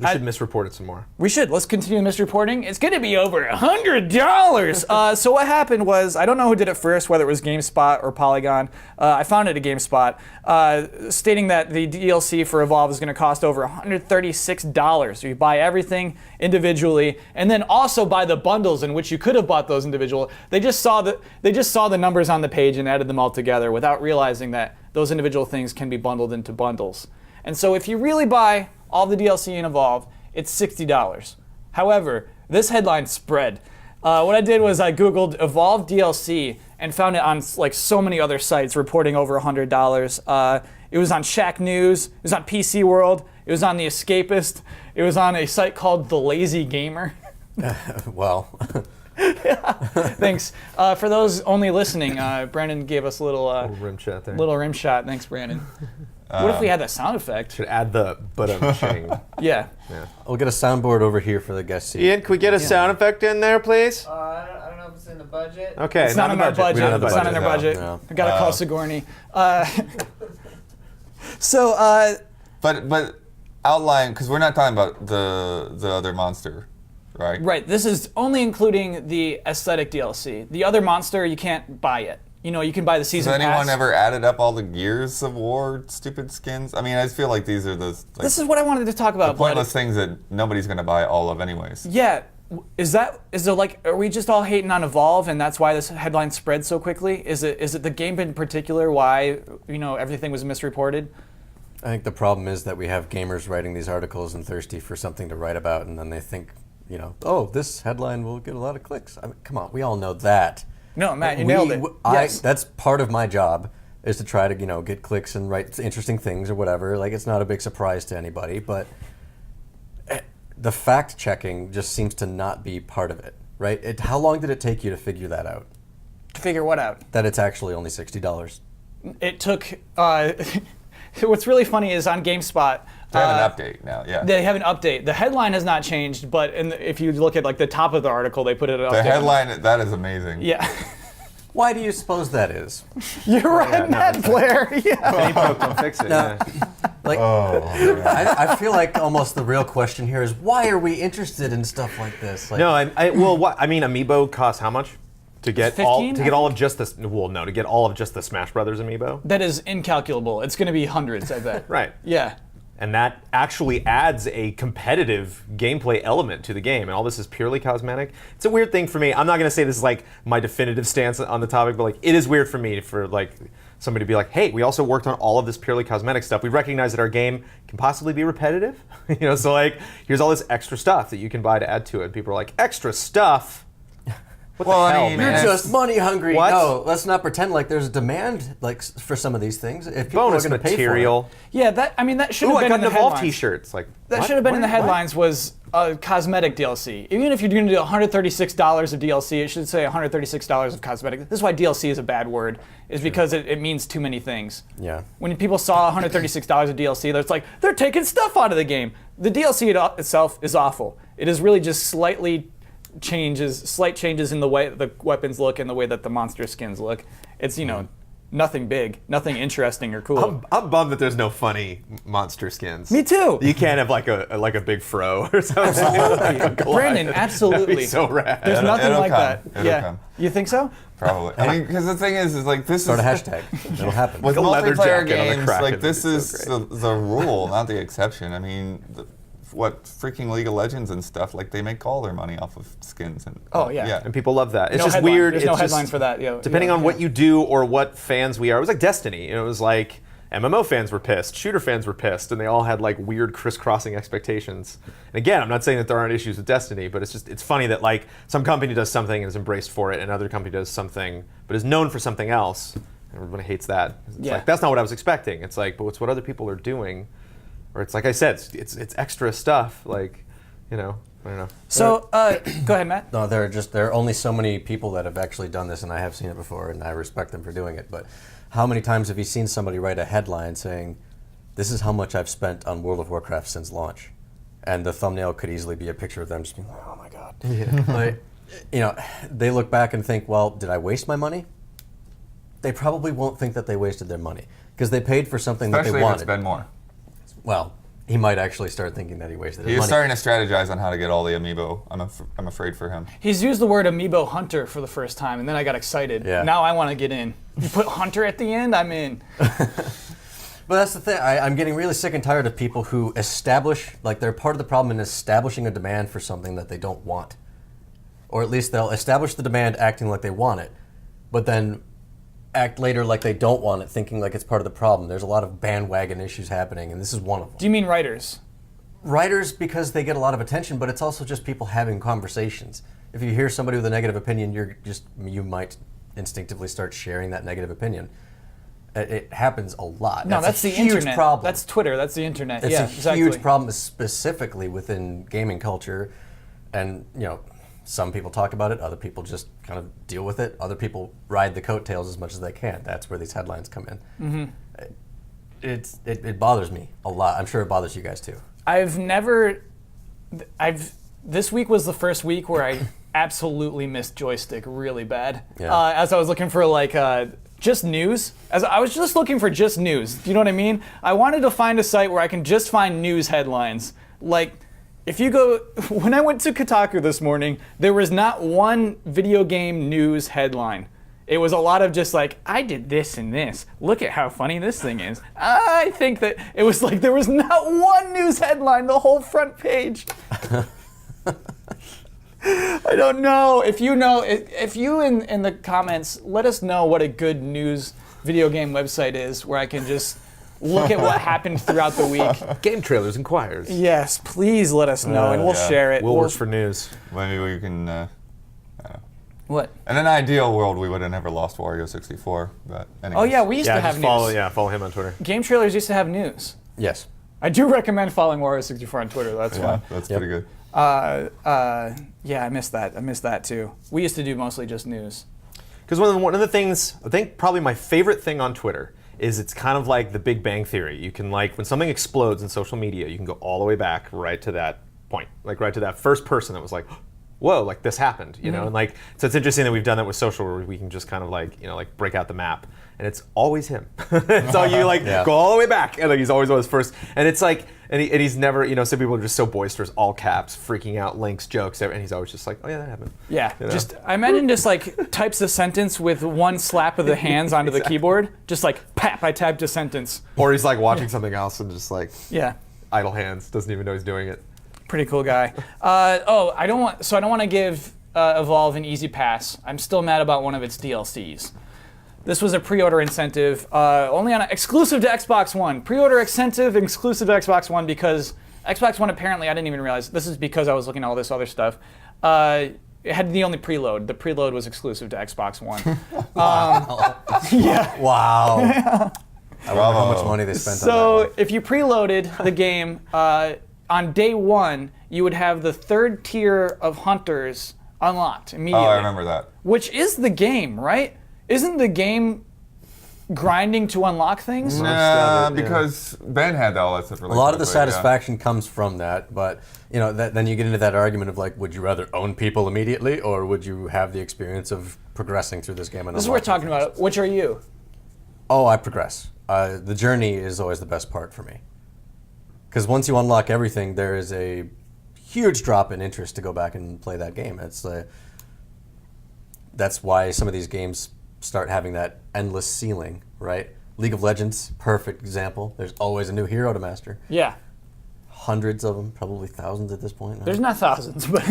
should misreport it some more. We should. Let's continue misreporting. It's going to be over $100. So what happened was, I don't know who did it first, whether it was GameSpot or Polygon. I found it at GameSpot, stating that the DLC for Evolve is going to cost over $136. So you buy everything individually, and then also buy the bundles in which you could have bought those individual. They just saw the numbers on the page and added them all together without realizing that those individual things can be bundled into bundles. And so if you really buy all the DLC in Evolve, it's $60. However, this headline spread. What I did was I Googled Evolve DLC and found it on like so many other sites reporting over $100. It was on Shack News, it was on PC World, it was on The Escapist, it was on a site called The Lazy Gamer. Well, Thanks. For those only listening, Brandon gave us a little Rim shot there. rim shot. Thanks, Brandon. What if we had that sound effect? Should add the ching. Yeah. we'll get a soundboard over here for the guest seat. Ian, can we get a sound effect in there, please? I don't know if it's in the budget. Okay, It's not in our budget. We don't have the It's not in budget. our budget. No. I gotta call Sigourney. But outline, because we're not talking about the other monster, right? Right. This is only including the aesthetic DLC. The other monster, you can't buy it. You know, you can buy the Has season anyone pass. ever added up all the Gears of War stupid skins? I mean, I just feel like these are those like, This is what I wanted to talk about, Blood. pointless things that nobody's going to buy all of anyways. Yeah. Is there like, are we just all hating on Evolve and that's why this headline spread so quickly? Is it the game in particular why, everything was misreported? I think the problem is that we have gamers writing these articles and thirsty for something to write about, and then they think, oh, this headline will get a lot of clicks. I mean, come on, we all know that. No, Matt, you nailed it. Yes. That's part of my job, is to try to get clicks and write interesting things or whatever. Like, it's not a big surprise to anybody, but the fact checking just seems to not be part of it, right? How long did it take you to figure that out? To figure what out? That it's actually only $60. It took. What's really funny is on GameSpot. They have an update now, yeah. They have an update. The headline has not changed, but if you look at like the top of the article, they put it up. The headline, that is amazing. Yeah. Why do you suppose that is? You're right, Matt Blair. Yeah. Any broke, don't fix it. No. Yeah. Like, I feel like almost the real question here is why are we interested in stuff like this? Like, No, I mean, Amiibo costs how much to get 15, all of just this? Well, no, to get all of just the Smash Brothers Amiibo. That is incalculable. It's going to be hundreds, I bet. Right. Yeah. And that actually adds a competitive gameplay element to the game. And all this is purely cosmetic. It's a weird thing for me. I'm not going to say this is like my definitive stance on the topic, but like it is weird for me for like somebody to be like, hey, we also worked on all of this purely cosmetic stuff. We recognize that our game can possibly be repetitive. So like here's all this extra stuff that you can buy to add to it. People are like, extra stuff? What Well, the I hell, mean, man? You're just money hungry. What? No, let's not pretend like there's a demand like for some of these things. If people Bonus are going to pay material. Yeah, that should Ooh, have I been got in the an Evolve headlines. t-shirts. Like That what? should have been in the What? headlines was cosmetic DLC. Even if you're going to do $136 of DLC, it should say $136 of cosmetic. This is why DLC is a bad word, is because it means too many things. Yeah. When people saw $136 of DLC, it's like, they're taking stuff out of the game. The DLC itself is awful. It is really just slight changes in the way the weapons look and the way that the monster skins look. It's, nothing big, nothing interesting or cool. I'm bummed that there's no funny monster skins. Me too. You can't have like a big fro or something. Like a Goliath. Brandon, absolutely. That'd be so rad. There's nothing it'll like come. that. It'll Yeah. come. You think so? Probably. I mean, because the thing is like this Start a is hashtag. It'll happen. with a leather multiplayer jacket on the games. Kraken, Like this that'd be is so the rule, not the exception. I mean, what freaking League of Legends and stuff, like they make all their money off of skins and Oh, yeah. And people love that. It's No just headline. weird. There's it's no just, headline for that. Depending on what you do or what fans we are. It was like Destiny. It was like MMO fans were pissed, shooter fans were pissed, and they all had like weird crisscrossing expectations. And again, I'm not saying that there aren't issues with Destiny, but it's funny that like some company does something and is embraced for it, and another company does something but is known for something else. And everybody hates that. It's Yeah. like that's not what I was expecting. It's like, but it's what other people are doing. Or it's like I said, it's extra stuff. Like, I don't know. So, go ahead, Matt. No, there are only so many people that have actually done this, and I have seen it before, and I respect them for doing it. But how many times have you seen somebody write a headline saying, "This is how much I've spent on World of Warcraft since launch," and the thumbnail could easily be a picture of them just being like, "Oh my god." Yeah. Like, they look back and think, "Well, did I waste my money?" They probably won't think that they wasted their money because they paid for something that especially they if wanted. it's been more. Well, he might actually start thinking that he wasted his He's money. starting to strategize on how to get all the amiibo. I'm afraid for him. He's used the word amiibo hunter for the first time, and then I got excited. Yeah. Now I want to get in. You put hunter at the end, I'm in. But that's the thing. I'm getting really sick and tired of people who establish, like they're part of the problem in establishing a demand for something that they don't want. Or at least they'll establish the demand acting like they want it, but then act later like they don't want it, thinking like it's part of the problem. There's a lot of bandwagon issues happening, and this is one of them. Do you mean writers? Writers, because they get a lot of attention, but it's also just people having conversations. If you hear somebody with a negative opinion, you might instinctively start sharing that negative opinion. It happens a lot. No, that's a the huge internet. problem. That's Twitter. That's the internet. It's yeah, a exactly. huge problem, specifically within gaming culture, and some people talk about it, other people just kind of deal with it, other people ride the coattails as much as they can. That's where these headlines come in. It bothers me a lot. I'm sure it bothers you guys too. This week was the first week where I absolutely missed Joystick really bad. Yeah. As I was looking for just news. As I was just looking for just news. Do you know what I mean? I wanted to find a site where I can just find news headlines. Like, if you go, when I went to Kotaku this morning, there was not one video game news headline. It was a lot of just like, I did this and this. Look at how funny this thing is. I think that it was like there was not one news headline the whole front page. I don't know. If you know, if you in the comments, let us know what a good news video game website is where I can just look at what happened throughout the week. Game Trailers inquires. Yes, please let us know and we'll Yeah. share it. Will We'll- works for news. Maybe we can. What? In an ideal world, we would have never lost Wario 64. But anyways. Oh yeah, we used to have just news. follow him on Twitter. Game Trailers used to have news. Yes. I do recommend following Wario64 on Twitter. That's Yeah, fun. that's Yep. pretty good. Yeah, I missed that. I missed that too. We used to do mostly just news. Because one of the things, I think probably my favorite thing on Twitter is it's kind of like the Big Bang Theory. You can when something explodes in social media, you can go all the way back right to that point. Like right to that first person that was like, whoa, like this happened, you know, and like so it's interesting that we've done that with social, where we can just kind of like like break out the map, and it's always him. It's all you go all the way back, and like he's always first, and it's like and he's never some people are just so boisterous, all caps, freaking out, links, jokes, and he's always just like, oh yeah, that happened. Yeah, You know? just I imagine just like types a sentence with one slap of the hands onto the keyboard, just like pap, I typed a sentence. Or he's like watching something else and just like Yeah. idle hands, doesn't even know he's doing it. Pretty cool guy. I don't want to give Evolve an easy pass. I'm still mad about one of its DLCs. This was a pre-order incentive, only on exclusive to Xbox One. Pre-order incentive exclusive to Xbox One because Xbox One apparently I didn't even realize this is because I was looking at all this other stuff. It had the only preload. The preload was exclusive to Xbox One. Yeah. Wow. I wonder how much Bravo. money they spent on So that. if you preloaded the game on day one, you would have the third tier of hunters unlocked Oh, immediately. I remember that. Which is the game, right? Isn't the game grinding to unlock things? Nah, of it, yeah. because Ben had all that stuff. A lot of the satisfaction comes from that, but then you get into that argument of like, would you rather own people immediately, or would you have the experience of progressing through this game? And This is what we're unlocking talking things? about. Which are you? Oh, I progress. The journey is always the best part for me. Because once you unlock everything, there is a huge drop in interest to go back and play that game. That's why some of these games start having that endless ceiling, right? League of Legends, perfect example. There's always a new hero to master. Yeah. Hundreds of them, probably thousands at this point. There's not thousands, but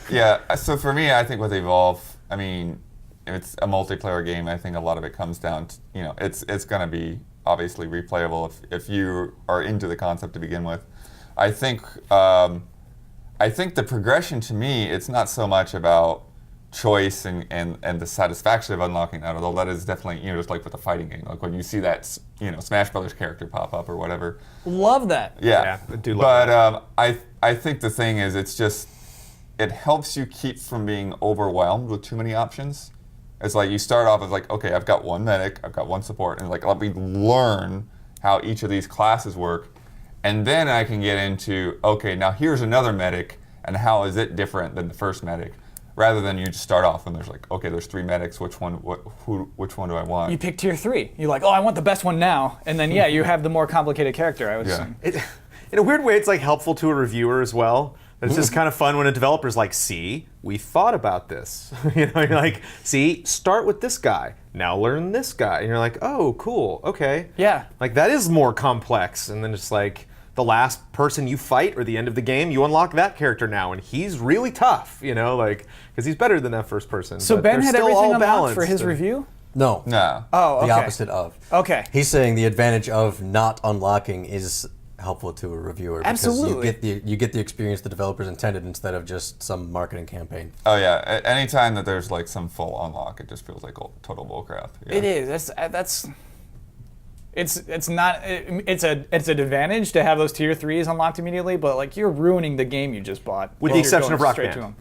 Yeah, so for me, I think with Evolve, I mean, if it's a multiplayer game, I think a lot of it comes down to, it's going to be obviously replayable if you are into the concept to begin with. I think the progression to me, it's not so much about choice and the satisfaction of unlocking that, although that is definitely, just like with a fighting game, like when you see that, Smash Brothers character pop up or whatever. love that. Yeah, I do love but I think the thing is, it's just, it helps you keep from being overwhelmed with too many options. It's like you start off as like, okay, I've got one medic, I've got one support, and like let me learn how each of these classes work, and then I can get into, okay, now here's another medic, and how is it different than the first medic? Rather than you just start off and there's like, okay, there's 3 medics, which one do I want? You pick tier 3. You're like, oh, I want the best one now. And then, yeah, you have the more complicated character, I would Yeah. assume. In a weird way, it's like helpful to a reviewer as well. It's just kind of fun when a developer's like, see, we thought about this. You're like, see, start with this guy. Now learn this guy. And you're like, oh, cool, okay. Yeah. Like that is more complex. And then it's like the last person you fight or the end of the game, you unlock that character now, and he's really tough, because he's better than that first person. So but Ben they're had still everything all unlocked for balanced his and- review? No. No. Oh, okay. The opposite of. Okay. He's saying the advantage of not unlocking is helpful to a reviewer. Absolutely. Because you get the experience the developers intended instead of just some marketing campaign. Oh yeah, anytime that there's like some full unlock, it just feels like total bullcrap. Yeah. It is. It's not. It's an advantage to have those tier 3s unlocked immediately, but like you're ruining the game you just bought. With if the you're exception going of Rock straight Band. to 'em.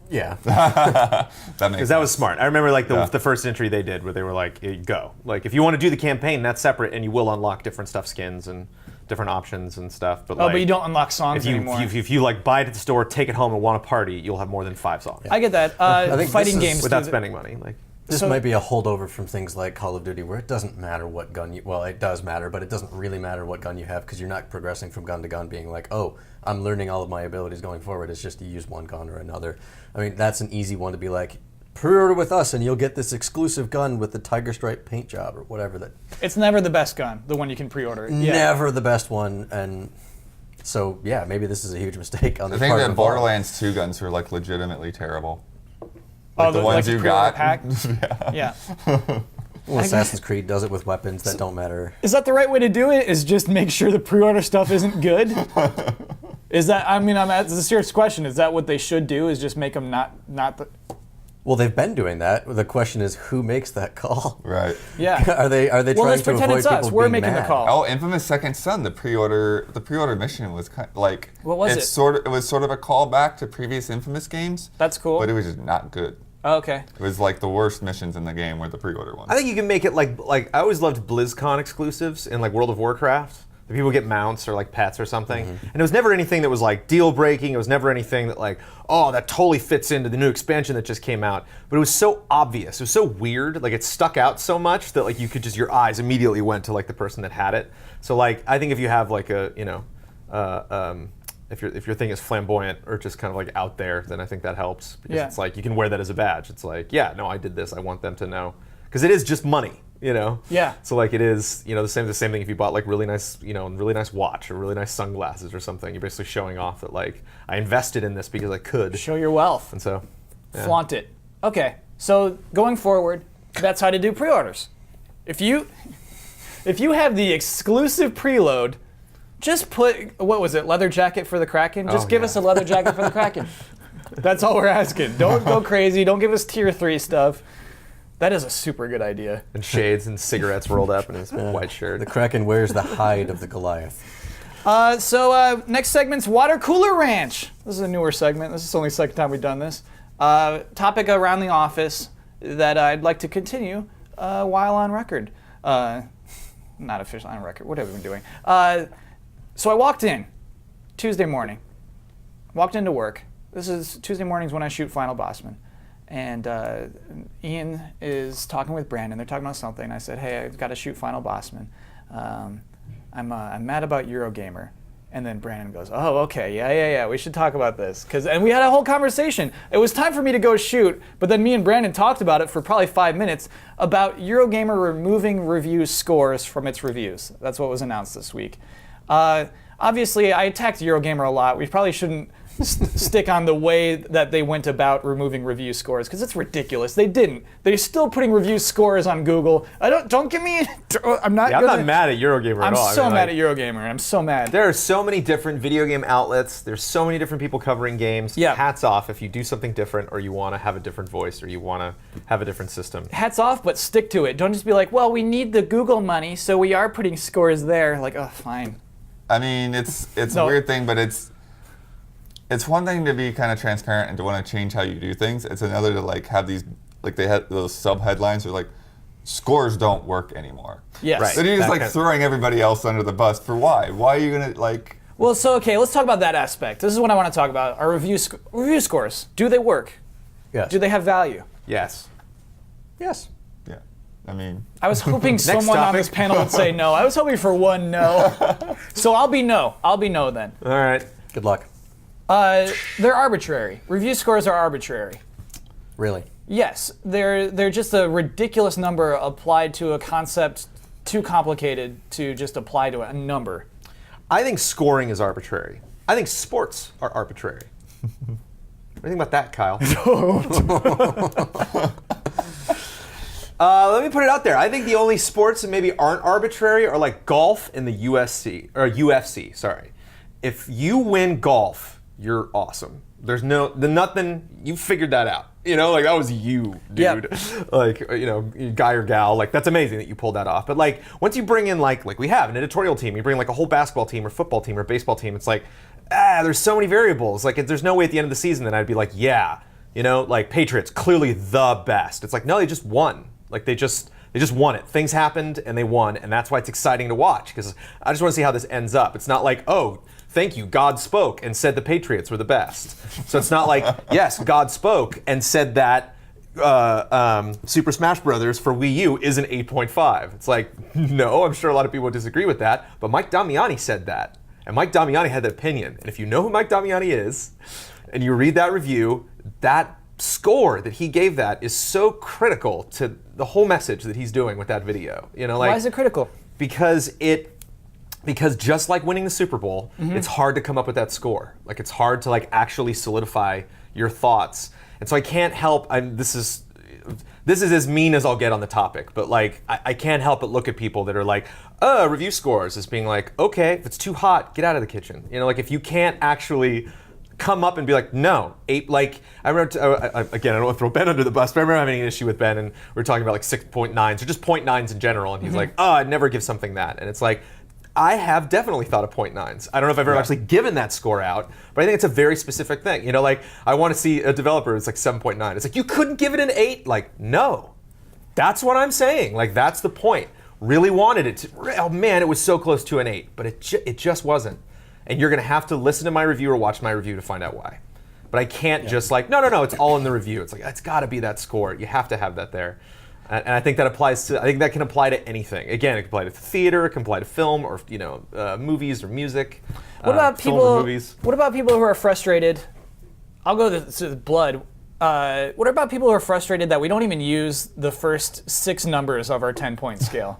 Yeah. That makes Because that was sense. smart. I remember like Yeah. the first entry they did where they were like, go. Like if you want to do the campaign, that's separate, and you will unlock different stuff, skins and different options and stuff. But Oh, like, but you don't unlock songs if you anymore. if you like buy it at the store, take it home, and want to party, you'll have more than 5 songs I get that. think Fighting this is games without do that. spending money. Like This So- might be a holdover from things like Call of Duty, where it doesn't matter what gun you. Well, it does matter, but it doesn't really matter what gun you have because you're not progressing from gun to gun, being like, oh, I'm learning all of my abilities going forward. It's just to use one gun or another. I mean, that's an easy one to be like, pre-order with us and you'll get this exclusive gun with the Tiger Stripe paint job or whatever. That It's never the best gun, the one you can pre-order. Yeah. never the best one, and so yeah, maybe this is a huge mistake on the I think part that of Valve. Borderlands 2 guns are like legitimately terrible. Oh, the ones you pre-order got. pack? Yeah. Well, Assassin's Creed does it with weapons that don't matter. Is that the right way to do it? Is just make sure the pre-order stuff isn't good? Is that? I mean, it's a serious question. Is that what they should do? Is just make them not the? Well, they've been doing that. The question is, who makes that call? Right. Yeah. Are they Well, trying let's to pretend avoid it's us. people We're being making the mad? call. Oh, Infamous Second Son, the pre-order mission was kind of like What was it's it? It was sort of a callback to previous Infamous games. That's cool. But it was just not good. Oh, okay. It was like the worst missions in the game were the pre-order ones. I think you can make it like I always loved BlizzCon exclusives in like World of Warcraft. The people get mounts or like pets or something. And it was never anything that was like deal breaking. It was never anything that like, oh, that totally fits into the new expansion that just came out. But it was so obvious. It was so weird. Like it stuck out so much that like you could just, your eyes immediately went to like the person that had it. So like, I think if you have like a, you know, if your thing is flamboyant or just kind of like out there, then I think that helps. Because it's like, you can wear that as a badge. It's like, yeah, no, I did this. I want them to know. Because it is just money. You know, So like it is, you know, the same thing if you bought like really nice, you know, really nice watch or really nice sunglasses or something. You're basically showing off that like I invested in this because I could. Show your wealth. And so, flaunt it. Okay, so going forward, that's how to do pre-orders. If you have the exclusive preload, just put, what was it, leather jacket for the Kraken? Just give us a leather jacket for the Kraken. That's all we're asking. Don't go crazy. Don't give us tier 3 stuff. That is a super good idea. And shades and cigarettes rolled up in his white shirt. The Kraken wears the hide of the Goliath. So next segment's Water Cooler Ranch. This is a newer segment. This is only the second time we've done this. Topic around the office that I'd like to continue while on record. Not officially on record. What have we been doing? So I walked in Tuesday morning. Walked into work. This is Tuesday mornings when I shoot Final Bossman. And Ian is talking with Brandon. They're talking about something. I said, hey, I've got to shoot Final Bossman. I'm mad about Eurogamer. And then Brandon goes, oh, okay, yeah, we should talk about this. And we had a whole conversation. It was time for me to go shoot, but then me and Brandon talked about it for probably 5 minutes about Eurogamer removing review scores from its reviews. That's what was announced this week. Obviously, I attacked Eurogamer a lot. We probably shouldn't stick on the way that they went about removing review scores because it's ridiculous. They didn't. They're still putting review scores on Google. Don't give me. I'm not. I'm not mad at Eurogamer at all. I'm so mad at Eurogamer. I'm so mad. There are so many different video game outlets. There's so many different people covering games. Yeah. Hats off if you do something different or you want to have a different voice or you want to have a different system. Hats off, but stick to it. Don't just be like, well, we need the Google money, so we are putting scores there. Like, oh, fine. I mean, it's a weird thing, but it's one thing to be kind of transparent and to want to change how you do things. It's another to like have these, like they had those sub headlines are like, scores don't work anymore. Yes. Right. So you're just like throwing everybody else under the bus for why? Why are you gonna like? Well, so okay, let's talk about that aspect. This is what I want to talk about. Our review scores. Do they work? Yes. Do they have value? Yes. Yes. Yeah. I mean, I was hoping someone on this panel would say no. I was hoping for one no. So I'll be no. I'll be no then. All right. Good luck. They're arbitrary. Review scores are arbitrary. Really? Yes, they're just a ridiculous number applied to a concept too complicated to just apply to a number. I think scoring is arbitrary. I think sports are arbitrary. What do you think about that, Kyle? Let me put it out there. I think the only sports that maybe aren't arbitrary are like golf and the UFC. Sorry. If you win golf, you're awesome. There's nothing. You figured that out. You know, like that was you, dude. Yep. Like, you know, guy or gal. Like that's amazing that you pulled that off. But like once you bring in like we have an editorial team, you bring like a whole basketball team or football team or baseball team. It's like there's so many variables. Like there's no way at the end of the season that I'd be like, yeah, you know, like Patriots clearly the best. It's like no, they just won. Like they just won it. Things happened and they won, and that's why it's exciting to watch because I just want to see how this ends up. It's not like thank you, God spoke and said the Patriots were the best. So it's not like, yes, God spoke and said that Super Smash Brothers for Wii U is an 8.5. It's like, no, I'm sure a lot of people disagree with that, but Mike Damiani said that. And Mike Damiani had that opinion. And if you know who Mike Damiani is, and you read that review, that score that he gave that is so critical to the whole message that he's doing with that video. You know, like, why is it critical? Because just like winning the Super Bowl, it's hard to come up with that score. Like it's hard to like actually solidify your thoughts. And so I can't help. This is as mean as I'll get on the topic, but like I can't help but look at people that are like, review scores as being like, okay, if it's too hot, get out of the kitchen. You know, like if you can't actually come up and be like, no, like I remember, again, I don't want to throw Ben under the bus, but I remember having an issue with Ben and we were talking about like 6.9s or just 0.9s in general, and he's like, I'd never give something that. And it's like, I have definitely thought of 0.9s. I don't know if I've ever actually given that score out, but I think it's a very specific thing. You know, like I want to see a developer who's like 7.9. It's like, you couldn't give it an 8? Like, no. That's what I'm saying. Like, that's the point. really wanted it to. Oh man, it was so close to an 8, but it just wasn't. And you're going to have to listen to my review or watch my review to find out why. But I can't just like, no, it's all in the review. It's like, it's got to be that score. You have to have that there. And I think that applies to, I think that can apply to anything. Again, it can apply to theater, it can apply to film, or movies or music. What about film or people? movies. What about people who are frustrated? I'll go to the blood. What about people who are frustrated that we don't even use the first 6 numbers of our 10-point scale?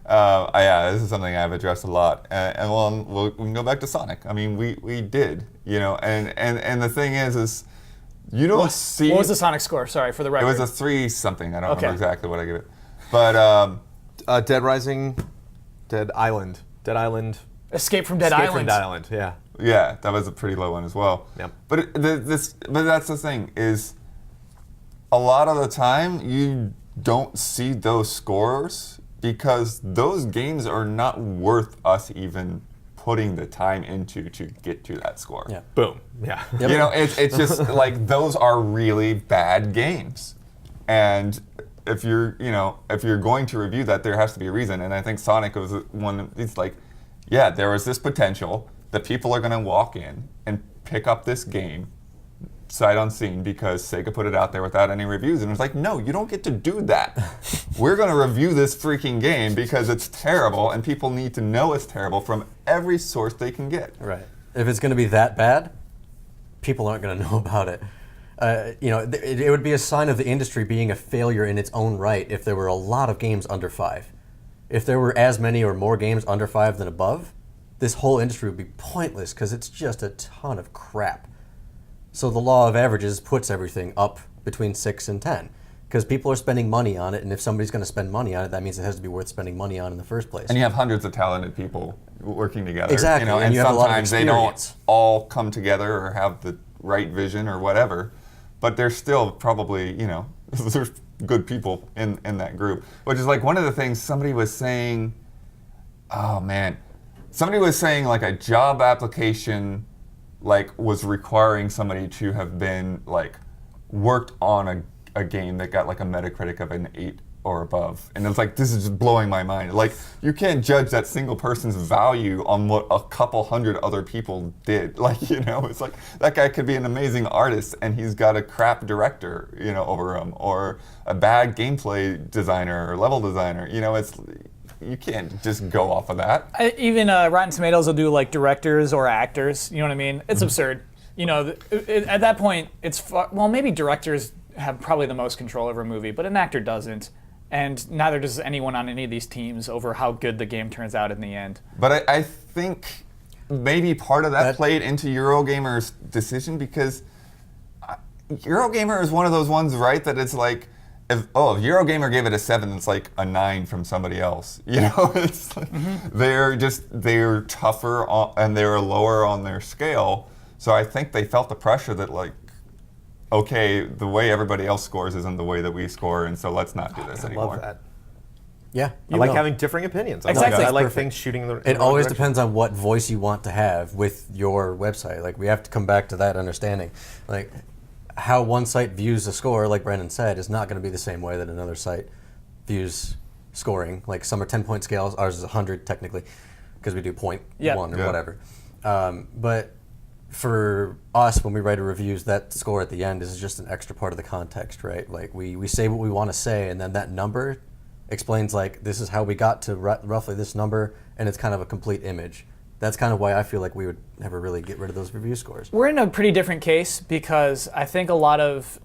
Yeah, this is something I've addressed a lot, and we can go back to Sonic. I mean, we did, and the thing is you don't see. What was the Sonic score? Sorry for the It record. was a 3 something. I don't Okay. remember exactly what I gave it, but Dead Rising, Dead Island. Escape from Dead Escape Island. from Dead Island, yeah. yeah, that was a pretty low one as well. Yep. But but that's the thing is, a lot of the time you don't see those scores because those games are not worth us even putting the time into to get to that score. Yeah. Boom, yeah. Yep. You know, it's just like those are really bad games, and if you're going to review that, there has to be a reason. And I think Sonic was one. It's like, yeah, there was this potential that people are going to walk in and pick up this game sight unseen because Sega put it out there without any reviews, and it's like, no, you don't get to do that. We're going to review this freaking game because it's terrible, and people need to know it's terrible from every source they can get. Right. If it's going to be that bad, people aren't going to know about it. It would be a sign of the industry being a failure in its own right if there were a lot of games under 5. If there were as many or more games under 5 than above, this whole industry would be pointless because it's just a ton of crap. So the law of averages puts everything up between 6 and 10 because people are spending money on it, and if somebody's going to spend money on it, that means it has to be worth spending money on in the first place. And you have hundreds of talented people working together. Exactly, and and you have a lot of sometimes they don't experience. all come together or have the right vision or whatever, but there's still probably, there's good people in that group. Which is like one of the things somebody was saying, somebody was saying like a job application like was requiring somebody to have been like worked on a game that got like a Metacritic of an 8 or above, and it's like, this is just blowing my mind. Like, you can't judge that single person's value on what a couple hundred other people did. Like, it's like that guy could be an amazing artist and he's got a crap director, over him, or a bad gameplay designer or level designer. You can't just go off of that. Even Rotten Tomatoes will do like directors or actors. You know what I mean? It's absurd. At that point, maybe directors have probably the most control over a movie, but an actor doesn't. And neither does anyone on any of these teams over how good the game turns out in the end. But I think maybe part of that played into Eurogamer's decision, because Eurogamer is one of those ones, right, that it's like, if Eurogamer gave it a 7, it's like a 9 from somebody else. It's like they're tougher and they're lower on their scale. So I think they felt the pressure that like, okay, the way everybody else scores isn't the way that we score, and so let's not do this I anymore. love that. Yeah. I like having differing opinions. Exactly. I like Perfect. things shooting in the It wrong always direction. depends on what voice you want to have with your website. Like, we have to come back to that understanding. Like, how one site views a score, like Brandon said, is not going to be the same way that another site views scoring. Like, some are 10-point scales, ours is 100 technically, because we do point one or whatever. But for us, when we write a reviews, that score at the end is just an extra part of the context, right? Like, we say what we want to say, and then that number explains, like, this is how we got to roughly this number, and it's kind of a complete image. That's kind of why I feel like we would never really get rid of those review scores. We're in a pretty different case because I think a lot of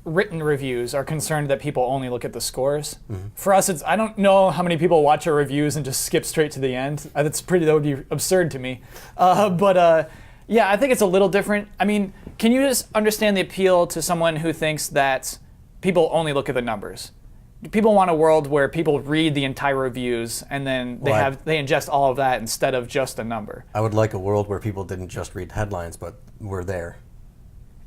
written reviews are concerned that people only look at the scores. Mm-hmm. For us, I don't know how many people watch our reviews and just skip straight to the end. That would be absurd to me. Yeah, I think it's a little different. I mean, can you just understand the appeal to someone who thinks that people only look at the numbers? People want a world where people read the entire reviews and then they ingest all of that instead of just a number. I would like a world where people didn't just read headlines, but were there.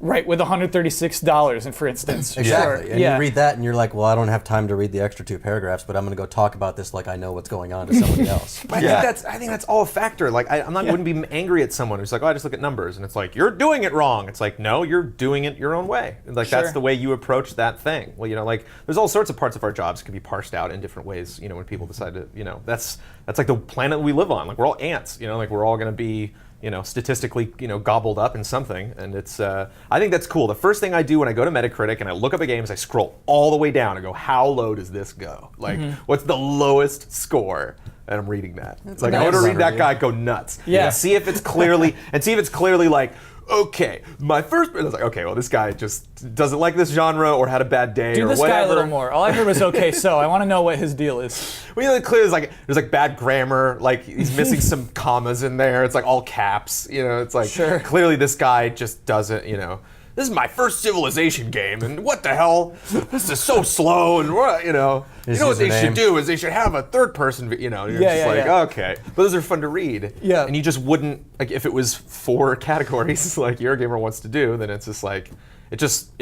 Right, with $136, and for instance. Exactly. Sure. And yeah. you read that and you're like, well, I don't have time to read the extra 2 paragraphs, but I'm going to go talk about this like I know what's going on to somebody else. But I think that's all a factor. Like wouldn't be angry at someone who's like, oh, I just look at numbers, and it's like, you're doing it wrong. It's like, no, you're doing it your own way. Like Sure. that's the way you approach that thing. Well, like there's all sorts of parts of our jobs can be parsed out in different ways. When people decide to, that's like the planet we live on. Like we're all ants. Like we're all going to be, statistically, gobbled up in something, and it's. I think that's cool. The first thing I do when I go to Metacritic and I look up a game is I scroll all the way down and go, how low does this go? Like, what's the lowest score? And I'm reading that. It's like I want to read that guy go nuts. Yeah. And see if it's clearly like. Okay, my first. I was like, okay, well, this guy just doesn't like this genre or had a bad day Do or this whatever. guy a little more. All I heard was okay, so I want to know what his deal is. Well, clearly there's like bad grammar, like he's missing some commas in there. It's like all caps, It's like Sure. clearly this guy just doesn't, This is my first Civilization game, and what the hell? This is so slow, and what, His what they should username. do is they should have a third person, You're Yeah, just yeah, like, yeah. okay, but those are fun to read. Yeah. And you just wouldn't like if it was 4 categories like Eurogamer wants to do, then it's just like it just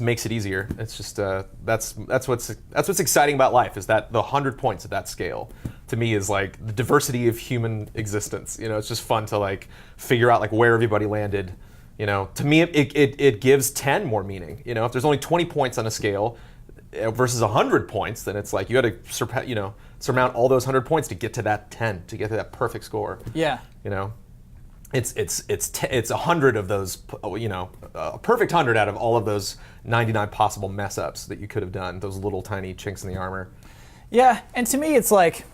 makes it easier. It's just that's what's exciting about life is that the 100 points at that scale to me is like the diversity of human existence. It's just fun to like figure out like where everybody landed. To me it gives 10 more meaning. If there's only 20 points on a scale versus 100 points, then it's like you got to surmount all those 100 points to get to that 10, to get to that perfect score. Yeah. It's 100 of those, a perfect 100 out of all of those 99 possible mess ups that you could have done, those little tiny chinks in the armor. Yeah, and to me, it's like,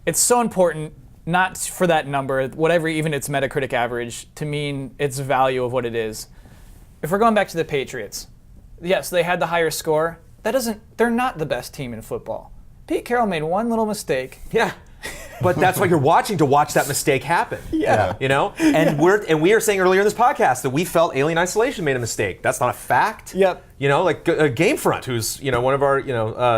it's so important not for that number, whatever even its Metacritic average, to mean its value of what it is. If we're going back to the Patriots, yes, they had the higher score. They're not the best team in football. Pete Carroll made one little mistake. Yeah. But that's what you're watching to watch that mistake happen. Yeah. And we are saying earlier in this podcast that we felt Alien Isolation made a mistake. That's not a fact. Yep. Like Gamefront, who's one of our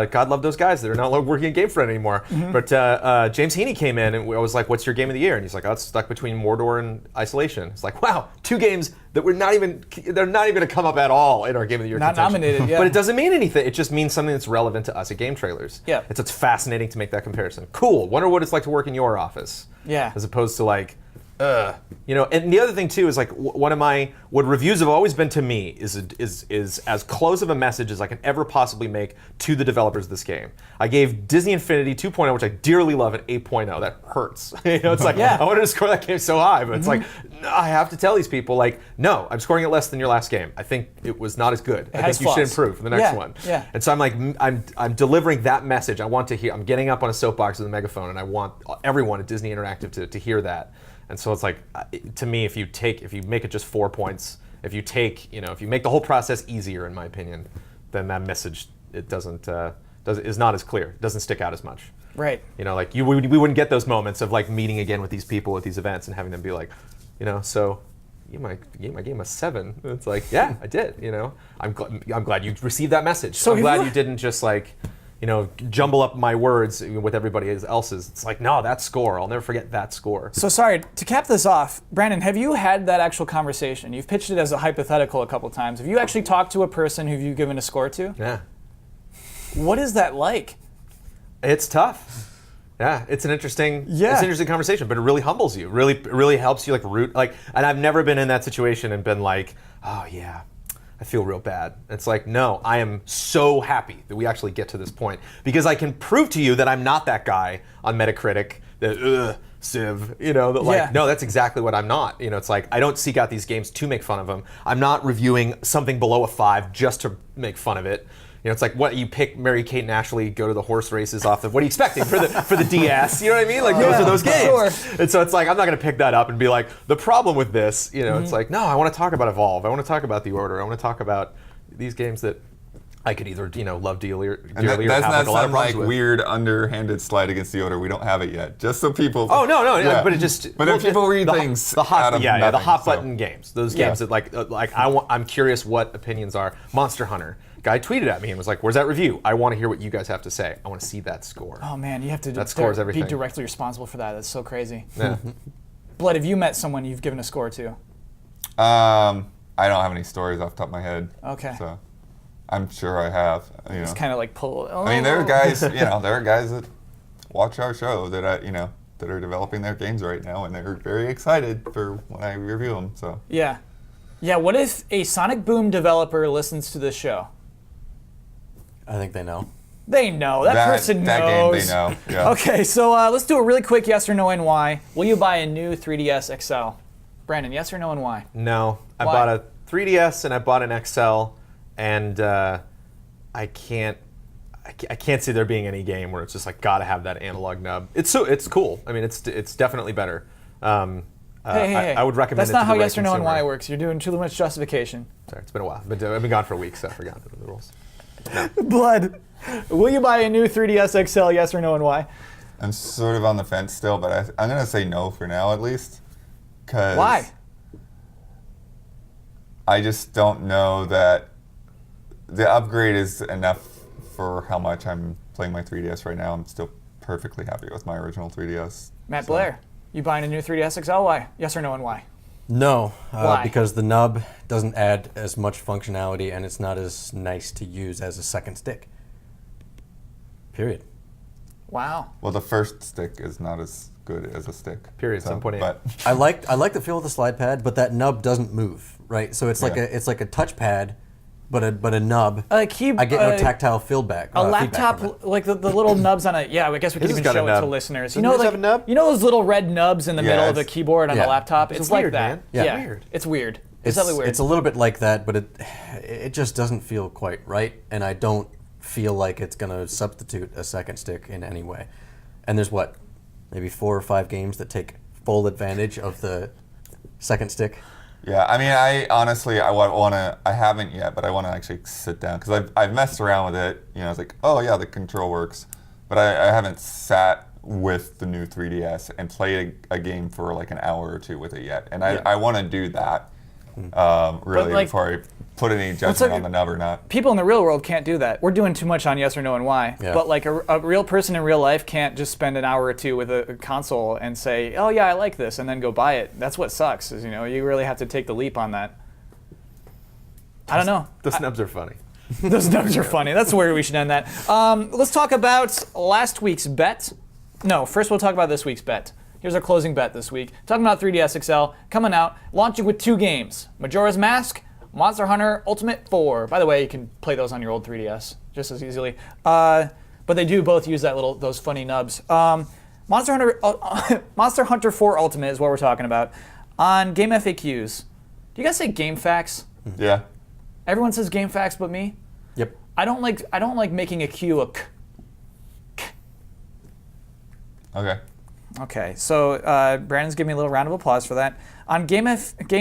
God love those guys that are not working at Gamefront anymore. Mm-hmm. But James Heaney came in and I was like, "What's your game of the year?" And he's like, "Oh, it's stuck between Mordor and Isolation." It's like, wow, 2 games that they're not even going to come up at all in our game of the year. Not contention. nominated, yeah. But it doesn't mean anything. It just means something that's relevant to us at Game Trailers. Yeah. It's fascinating to make that comparison. Cool. Wonder what it's like to work in your office. Yeah. As opposed to like, and the other thing too is like what reviews have always been to me is as close of a message as I can ever possibly make to the developers of this game. I gave Disney Infinity 2.0, which I dearly love, an 8.0. That hurts. It's like Yeah. I wanted to score that game so high, but it's like no, I have to tell these people like, no, I'm scoring it less than your last game. I think it was not as good. I has think you should flaws. improve for the next Yeah, one. yeah. And so I'm like, I'm delivering that message. I want to hear. I'm getting up on a soapbox with a megaphone, and I want everyone at Disney Interactive to hear that. And so it's like, to me, if you make it just 4 points, if you make the whole process easier, in my opinion, then that message is not as clear. It doesn't stick out as much. Right. Like we wouldn't get those moments of like meeting again with these people at these events and having them be like, so you gave my game a 7. It's like, yeah, I did. I'm glad you received that message. So I'm have glad you- you didn't just like. Jumble up my words with everybody else's. It's like, no, that score. I'll never forget that score. So sorry, to cap this off, Brandon, have you had that actual conversation? You've pitched it as a hypothetical a couple times. Have you actually talked to a person who you've given a score to? Yeah. What is that like? It's tough. Yeah, it's an interesting conversation, but it really humbles you. It really helps you and I've never been in that situation and been like, oh yeah, I feel real bad. It's like, no, I am so happy that we actually get to this point because I can prove to you that I'm not that guy on Metacritic that Civ, no, that's exactly what I'm not. It's like I don't seek out these games to make fun of them. I'm not reviewing something below a 5 just to make fun of it. It's like what you pick Mary-Kate and Ashley go to the horse races off of. What are you expecting for the DS? You know what I mean? Like those are those games. Sure. And so it's like I'm not going to pick that up and be like the problem with this. It's like no, I want to talk about Evolve. I want to talk about The Order. I want to talk about these games that I could either love dearly or And have that's like not a lot of some problems like with. weird underhanded slide against the order. We don't have it yet. Just so people. Oh no, Yeah. but it just. But if people read things the hot, out of the nothing, hot so. button games, those games that I'm curious what opinions are. Monster Hunter. Guy tweeted at me and was like, "Where's that review? I want to hear what you guys have to say. I want to see that score." Oh man, you have to That scores everything. be directly responsible for that. That's so crazy. Yeah. Blood, have you met someone you've given a score to? I don't have any stories off the top of my head. Okay. So I'm sure I have. You know. It's kind of like pull. I mean, there are guys. There are guys that watch our show that that are developing their games right now, and they're very excited for when I review them. So Yeah. Yeah, what if a Sonic Boom developer listens to this show? I think they know. They know. That person that knows. game they know. Yeah. Okay, so let's do a really quick yes or no and why. Will you buy a new 3DS XL? Brandon, yes or no and why? No, I Why? bought a 3DS and I bought an XL, and I can't see there being any game where it's just like gotta have that analog nub. It's cool. I mean, it's definitely better. Hey. I would recommend. That's it not to how the right yes or no and consumer. why works. You're doing too much justification. Sorry, it's been a while. But I've been gone for a week, so I forgot the rules. Blood. Will you buy a new 3DS XL, yes or no and why? I'm sort of on the fence still, but I'm gonna say no for now at least. Cause Why? I just don't know that the upgrade is enough for how much I'm playing my 3DS right now. I'm still perfectly happy with my original 3DS. Matt So- Blair, you buying a new 3DS XL? Why? Yes or no and why? No, Why? because the nub doesn't add as much functionality and it's not as nice to use as a second stick. Period. Wow. Well, the first stick is not as good as a stick. Period, 7.8. But I like the feel of the slide pad, but that nub doesn't move, right? So it's like Yeah. a touchpad, but a nub. A I get no tactile feedback. A feedback laptop, from it. like the little nubs on it. Yeah, I guess we could His even has got a show it to nub. listeners. Doesn't yours have a nub? You know those little red nubs in the middle of the Yes. keyboard on Yeah. a laptop? It's It's like weird, that. man. Yeah, Weird. It's weird. It's definitely weird. It's a little bit like that, but it just doesn't feel quite right, and I don't feel like it's gonna substitute a second stick in any way. And there's maybe 4 or 5 games that take full advantage of the second stick. yeah, I mean, I honestly, I haven't yet, but I want to actually sit down because I've messed around with it. I was like, oh yeah, the control works, but I haven't sat with the new 3DS and played a game for like an hour or two with it yet, and Yeah. I want to do that really like- before I put any judgment on the nub or not. People in the real world can't do that. We're doing too much on yes or no and why. Yeah. But like a real person in real life can't just spend an hour or two with a console and say, oh yeah, I like this, and then go buy it. That's what sucks. Is you really have to take the leap on that. I don't know. The snubs are funny. Those numbers are funny. That's where we should end that. Let's talk about last week's bet. No, first we'll talk about this week's bet. Here's our closing bet this week. Talking about 3DS XL, coming out, launching with 2 games. Majora's Mask, Monster Hunter Ultimate 4. By the way, you can play those on your old 3DS just as easily. But they do both use those funny nubs. Monster Hunter 4 Ultimate is what we're talking about. On Game FAQs, do you guys say Game Facts? Yeah, Everyone says Game Facts but me. Yep. I don't like making a Q a k. okay. Okay, so Brandon's giving me a little round of applause for that. On Game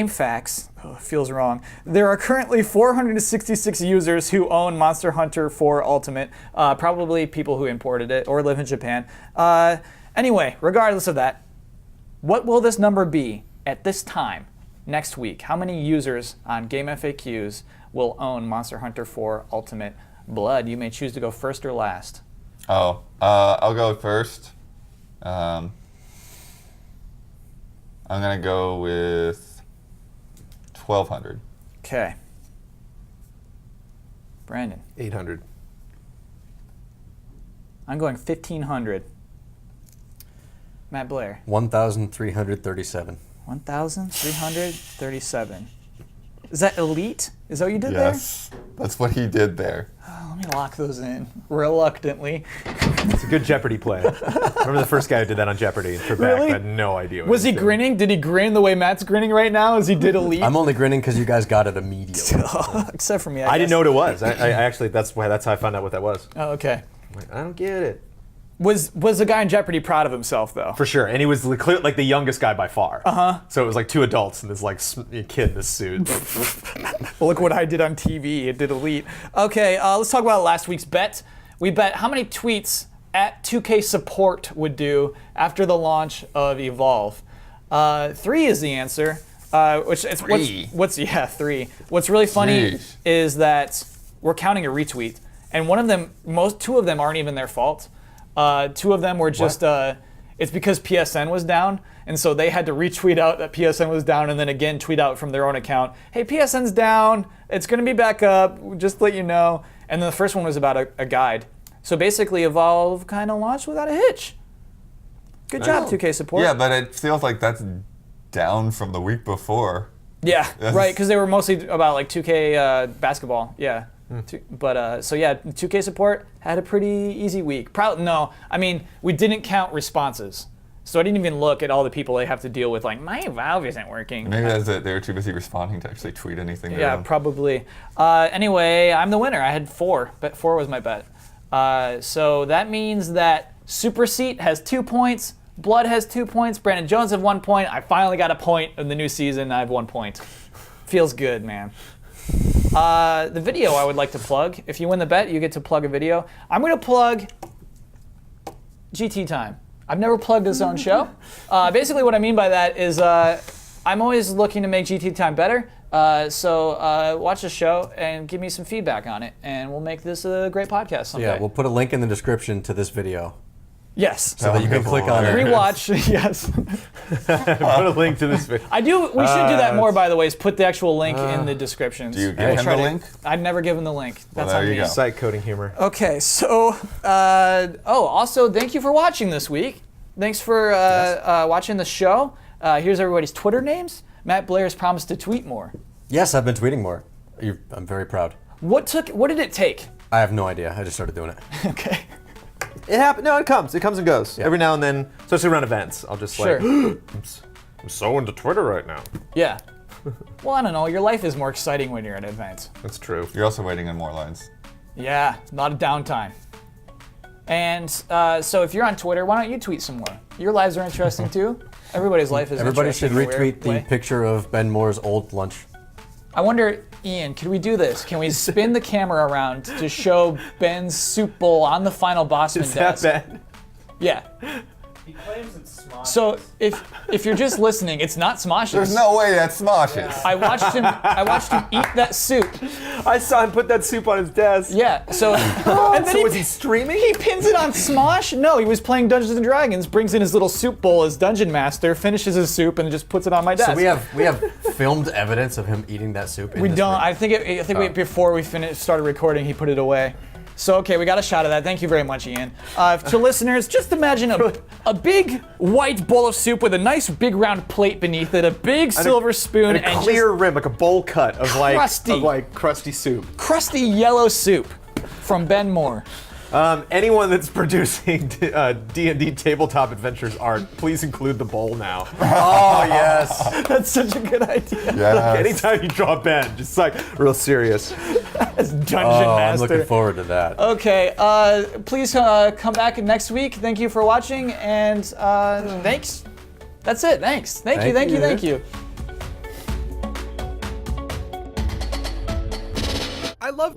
Facts, feels wrong. There are currently 466 users who own Monster Hunter 4 Ultimate, probably people who imported it or live in Japan. Anyway, regardless of that, what will this number be at this time next week? How many users on Game FAQs will own Monster Hunter 4 Ultimate? Blood, you may choose to go first or last. Oh, I'll go first. I'm gonna go with 1,200. Okay. Brandon. 800. I'm going 1,500. Matt Blair. 1,337. 1,337. Is that elite? Is that what you did Yes, that's what he did there. there? Let me lock those in reluctantly. It's a good Jeopardy play. Remember the first guy who did that on Jeopardy? Trebek, Really? I had no idea. What Was he doing. grinning? Did he grin the way Matt's grinning right now as he did elite? I'm only grinning because you guys got it immediately. Except for me, I didn't guess. know what it was. I actually that's how I found out what that was. Oh, okay. I'm like, I don't get it. Was the guy in Jeopardy proud of himself though? For sure, and he was clear, like the youngest guy by far. So it was like 2 adults and this like kid in this suit. Look what I did on TV. It did elite. Okay, let's talk about last week's bet. We bet how many tweets at 2K support would do after the launch of Evolve. 3 is the answer. Which it's 3. what's 3. What's really funny Jeez. is that we're counting a retweet, and 2 of them aren't even their fault. 2 of them were just it's because PSN was down, and so they had to retweet out that PSN was down, and then again tweet out from their own account, hey, PSN's down, it's gonna be back up, just to let you know. And then the first one was about a guide. So basically Evolve kind of launched without a hitch. Good job, 2K support. Yeah, but it feels like that's down from the week before. Yeah, That's- right, because they were mostly about like 2K basketball, yeah. So yeah, 2K support had a pretty easy week. We didn't count responses. So I didn't even look at all the people they have to deal with, like, my Valve isn't working. Maybe that's it. They were too busy responding to actually tweet anything. to Yeah, them. probably. Anyway, I'm the winner. I had 4. 4 was my bet. So that means that Super Seat has 2 points, Blood has 2 points, Brandon Jones have 1 point. I finally got a point in the new season. I have 1 point. Feels good, man. The video I would like to plug. If you win the bet, you get to plug a video. I'm going to plug GT Time. I've never plugged his own show. Basically what I mean by that is I'm always looking to make GT Time better. So watch the show and give me some feedback on it, and we'll make this a great podcast someday. Yeah, we'll put a link in the description to this video Yes. so that you can click on it. Rewatch, yes. Put a link to this video. We should do that more, by the way, is put the actual link in the descriptions. Do you give We'll him try the to- link? I've never given the link. That's there on you me. go. Site coding humor. Okay, so, also, thank you for watching this week. Thanks for watching the show. Here's everybody's Twitter names. Matt Blair has promised to tweet more. Yes, I've been tweeting more. I'm very proud. What did it take? I have no idea. I just started doing it. Okay. It happens. No, it comes. It comes and goes. Every now and then, especially around events, I'll just Sure. I'm so into Twitter right now. Yeah. Well, I don't know. Your life is more exciting when you're at events. That's true. You're also waiting in more lines. Yeah, a lot of downtime. And so if you're on Twitter, why don't you tweet some more? Your lives are interesting too. Everybody's life is Everybody should interesting in a weird retweet the way. picture of Ben Moore's old lunch. I wonder, Ian, could we do this? Can we spin the camera around to show Ben's soup bowl on the final Bossman Is that desk? bad? Yeah. He claims it's Smosh. So if you're just listening, it's not Smoshes. There's no way that's Smoshes. I watched him eat that soup. I saw him put that soup on his desk. Yeah. So and then So was he streaming? He pins it on Smosh? No, he was playing Dungeons and Dragons, brings in his little soup bowl as Dungeon Master, finishes his soup, and just puts it on my desk. So we have filmed evidence of him eating that soup. We don't. I think before we started recording, he put it away. So okay, we got a shot of that. Thank you very much, Ian. To listeners, just imagine a big white bowl of soup with a nice big round plate beneath it, a big silver spoon, And a clear rim, like a bowl cut of Crusty. crusty soup. just crusty yellow soup from Ben Moore. Anyone that's producing D&D tabletop adventures art, please include the bowl now. Oh yes. That's such a good idea. Yes. Anytime you draw Ben, just like real serious. As Dungeon Oh, I'm Master. looking forward to that. Okay, please come back next week. Thank you for watching, and thanks. That's it. Thanks. Thank you. I love.